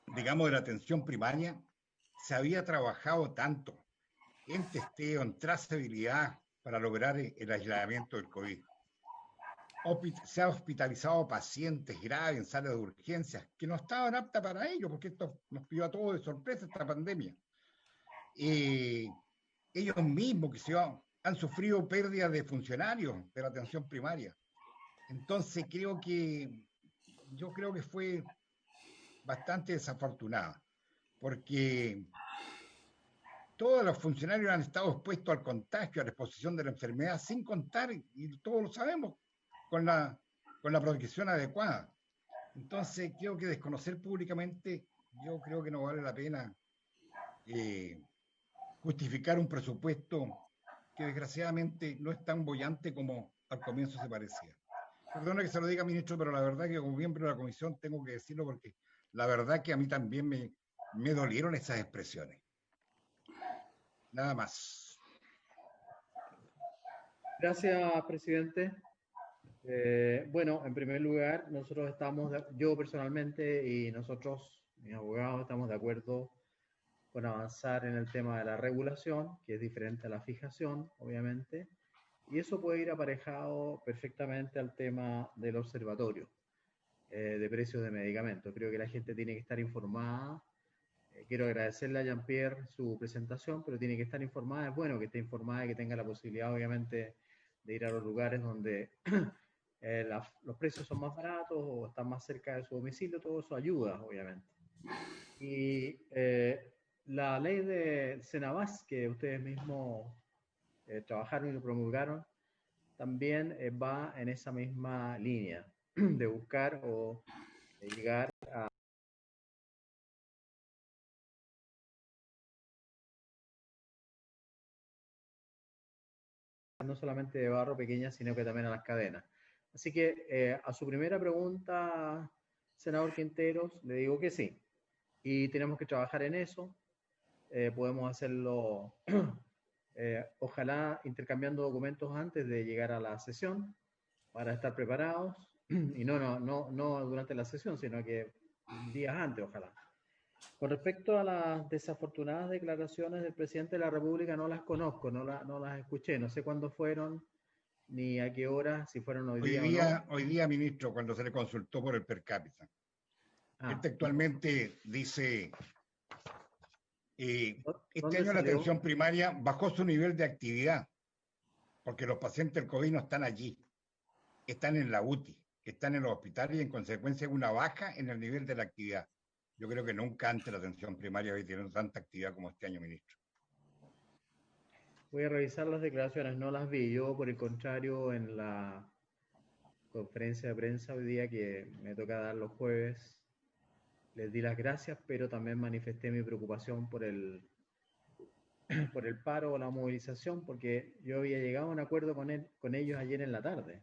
la atención primaria se había trabajado tanto en testeo, en trazabilidad para lograr el aislamiento del COVID. Se ha hospitalizado pacientes graves en salas de urgencias que no estaban aptas para ello, porque esto nos pilló a todos de sorpresa, esta pandemia. Ellos mismos que han sufrido pérdidas de funcionarios de la atención primaria. Entonces yo creo que fue bastante desafortunada, porque todos los funcionarios han estado expuestos al contagio, a la exposición de la enfermedad, sin contar, y todos lo sabemos, con la protección adecuada. Entonces creo que desconocer públicamente, yo creo que no vale la pena justificar un presupuesto que desgraciadamente no es tan boyante como al comienzo se parecía. Perdona que se lo diga, ministro, pero la verdad que como miembro de la comisión tengo que decirlo, porque la verdad que a mí también me dolieron esas expresiones. Nada más. Gracias, presidente. Bueno, en primer lugar, yo personalmente y nosotros, mis abogados, estamos de acuerdo con avanzar en el tema de la regulación, que es diferente a la fijación, obviamente, y eso puede ir aparejado perfectamente al tema del observatorio de precios de medicamentos. Creo que la gente tiene que estar informada. Quiero agradecerle a Jean-Pierre su presentación, pero tiene que estar informada. Es bueno que esté informada y que tenga la posibilidad, obviamente, de ir a los lugares donde los precios son más baratos o están más cerca de su domicilio. Todo eso ayuda, obviamente. Y la ley de Senabas, que ustedes mismos trabajaron y lo promulgaron, también va en esa misma línea de buscar o de llegar a no solamente de barro pequeña, sino que también a las cadenas. Así que a su primera pregunta, senador Quinteros, le digo que sí. Y tenemos que trabajar en eso. Podemos hacerlo, ojalá intercambiando documentos antes de llegar a la sesión para estar preparados. Y no durante la sesión, sino que días antes, ojalá. Con respecto a las desafortunadas declaraciones del presidente de la República, no las conozco, no las escuché, no sé cuándo fueron, ni a qué hora, si fueron hoy día o no. Hoy día, ministro, cuando se le consultó por el per cápita, actualmente dice, este año la atención primaria bajó su nivel de actividad, porque los pacientes del COVID no están allí, están en la UTI, están en los hospitales y en consecuencia una baja en el nivel de la actividad. Yo creo que nunca antes la atención primaria había tenido tanta actividad como este año, ministro. Voy a revisar las declaraciones, no las vi. Yo, por el contrario, en la conferencia de prensa hoy día que me toca dar los jueves, les di las gracias, pero también manifesté mi preocupación por el paro o la movilización, porque yo había llegado a un acuerdo con ellos ayer en la tarde.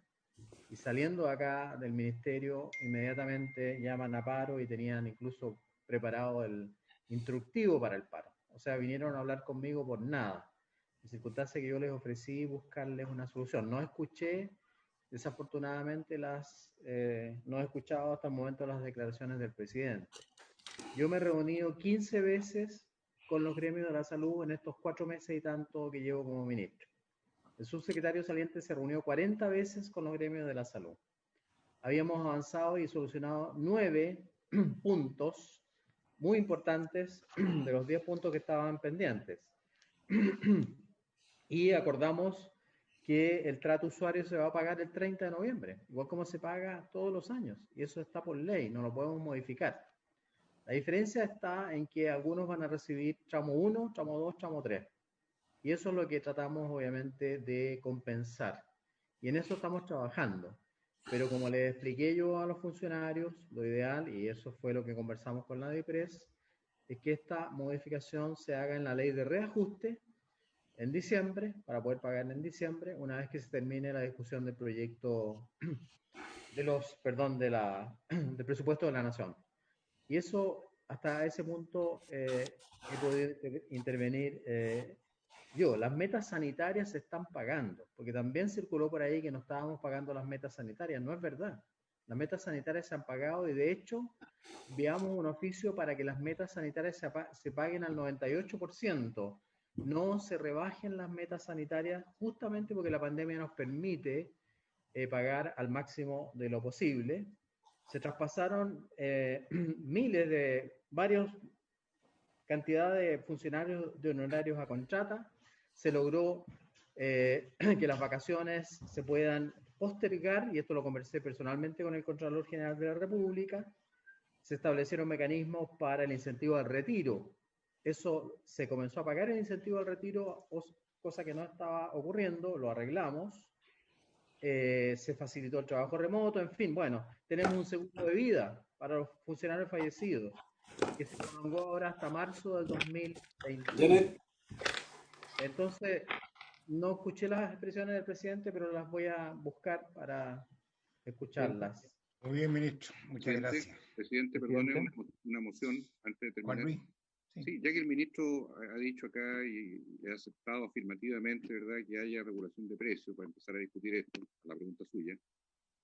Y saliendo acá del ministerio, inmediatamente llaman a paro y tenían incluso preparado el instructivo para el paro. O sea, vinieron a hablar conmigo por nada. En circunstancia que yo les ofrecí buscarles una solución. No escuché, desafortunadamente, no he escuchado hasta el momento las declaraciones del presidente. Yo me he reunido 15 veces con los gremios de la salud en estos 4 meses y tanto que llevo como ministro. El subsecretario saliente se reunió 40 veces con los gremios de la salud. Habíamos avanzado y solucionado 9 puntos muy importantes de los 10 puntos que estaban pendientes. Y acordamos que el trato usuario se va a pagar el 30 de noviembre, igual como se paga todos los años. Y eso está por ley, no lo podemos modificar. La diferencia está en que algunos van a recibir tramo 1, tramo 2, tramo 3. Y eso es lo que tratamos, obviamente, de compensar. Y en eso estamos trabajando. Pero como les expliqué yo a los funcionarios, lo ideal, y eso fue lo que conversamos con la DIPRES, es que esta modificación se haga en la ley de reajuste en diciembre, para poder pagar en diciembre, una vez que se termine la discusión del proyecto del presupuesto de la Nación. Y eso, hasta ese punto, he podido intervenir yo. Las metas sanitarias se están pagando, porque también circuló por ahí que no estábamos pagando las metas sanitarias. No es verdad. Las metas sanitarias se han pagado y, de hecho, enviamos un oficio para que las metas sanitarias se paguen al 98%. No se rebajen las metas sanitarias, justamente porque la pandemia nos permite pagar al máximo de lo posible. Se traspasaron varios cantidad de funcionarios de honorarios a contrata. Se logró que las vacaciones se puedan postergar, y esto lo conversé personalmente con el Contralor General de la República. Se establecieron mecanismos para el incentivo al retiro. Eso se comenzó a pagar, el incentivo al retiro, cosa que no estaba ocurriendo, lo arreglamos. Se facilitó el trabajo remoto, en fin, bueno, tenemos un seguro de vida para los funcionarios fallecidos, que se prolongó ahora hasta marzo del 2021. Entonces, no escuché las expresiones del presidente, pero las voy a buscar para escucharlas. Muy bien, ministro. Muchas gracias. Presidente, perdone, una moción antes de terminar. Juan Luis. Sí, ya que el ministro ha dicho acá y ha aceptado afirmativamente, ¿verdad?, que haya regulación de precios, para empezar a discutir esto, a la pregunta suya,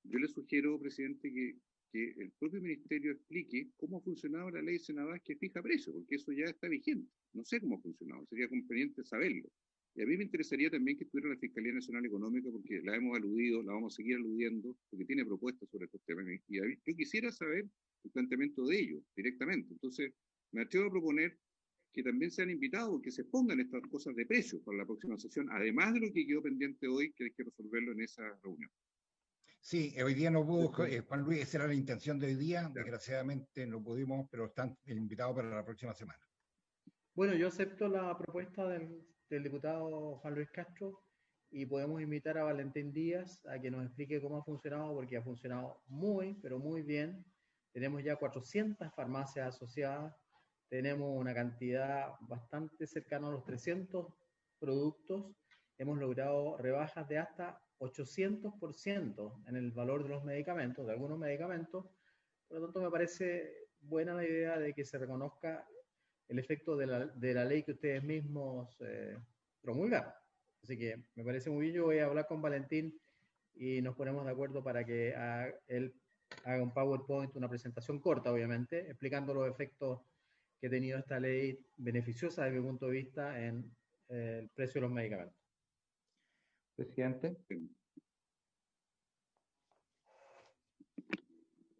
yo le sugiero, presidente, que el propio ministerio explique cómo ha funcionado la ley Senadás que fija precios, porque eso ya está vigente. No sé cómo ha funcionado, sería conveniente saberlo. Y a mí me interesaría también que estuviera la Fiscalía Nacional Económica, porque la hemos aludido, la vamos a seguir aludiendo, porque tiene propuestas sobre estos temas. Y yo quisiera saber el planteamiento de ellos directamente. Entonces, me atrevo a proponer que también sean invitados, que se pongan estas cosas de precios para la próxima sesión, además de lo que quedó pendiente hoy, que hay que resolverlo en esa reunión. Sí, hoy día no pudo, Juan Luis, esa era la intención de hoy día, desgraciadamente no pudimos, pero están invitados para la próxima semana. Bueno, yo acepto la propuesta del diputado Juan Luis Castro y podemos invitar a Valentín Díaz a que nos explique cómo ha funcionado, porque ha funcionado muy, pero muy bien. Tenemos ya 400 farmacias asociadas, tenemos una cantidad bastante cercana a los 300 productos, hemos logrado rebajas de hasta 800% en el valor de los medicamentos, de algunos medicamentos. Por lo tanto, me parece buena la idea de que se reconozca el efecto de la ley que ustedes mismos promulgaron. Así que me parece muy bien. Yo voy a hablar con Valentín y nos ponemos de acuerdo para que él haga un PowerPoint, una presentación corta, obviamente, explicando los efectos que ha tenido esta ley beneficiosa desde mi punto de vista en el precio de los medicamentos. Presidente.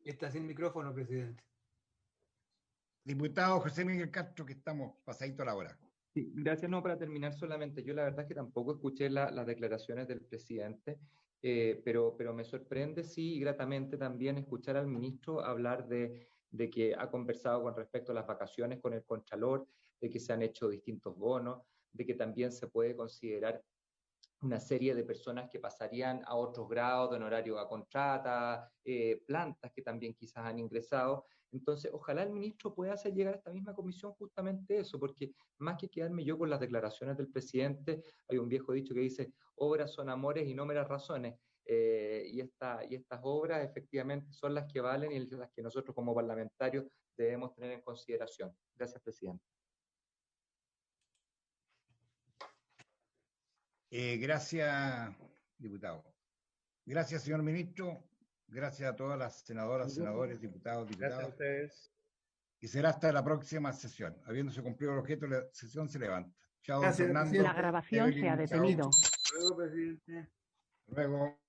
Está sin micrófono, presidente. Diputado José Miguel Castro, que estamos pasadito a la hora. Sí, gracias. No, para terminar solamente, yo la verdad es que tampoco escuché las declaraciones del presidente, pero me sorprende, sí, y gratamente también escuchar al ministro hablar de que ha conversado con respecto a las vacaciones con el Contralor, de que se han hecho distintos bonos, de que también se puede considerar una serie de personas que pasarían a otros grados de honorario a contrata, plantas que también quizás han ingresado. Entonces, ojalá el ministro pueda hacer llegar a esta misma comisión justamente eso, porque más que quedarme yo con las declaraciones del presidente, hay un viejo dicho que dice, obras son amores y no meras razones. Y estas obras efectivamente son las que valen y las que nosotros como parlamentarios debemos tener en consideración. Gracias, presidente. Gracias, diputado. Gracias, señor ministro. Gracias a todas las senadoras, senadores, diputados, diputadas. Gracias a ustedes. Y será hasta la próxima sesión. Habiéndose cumplido el objeto, la sesión se levanta. Chao, Gracias, Fernando. la grabación se ha detenido. Luego, presidente. Luego.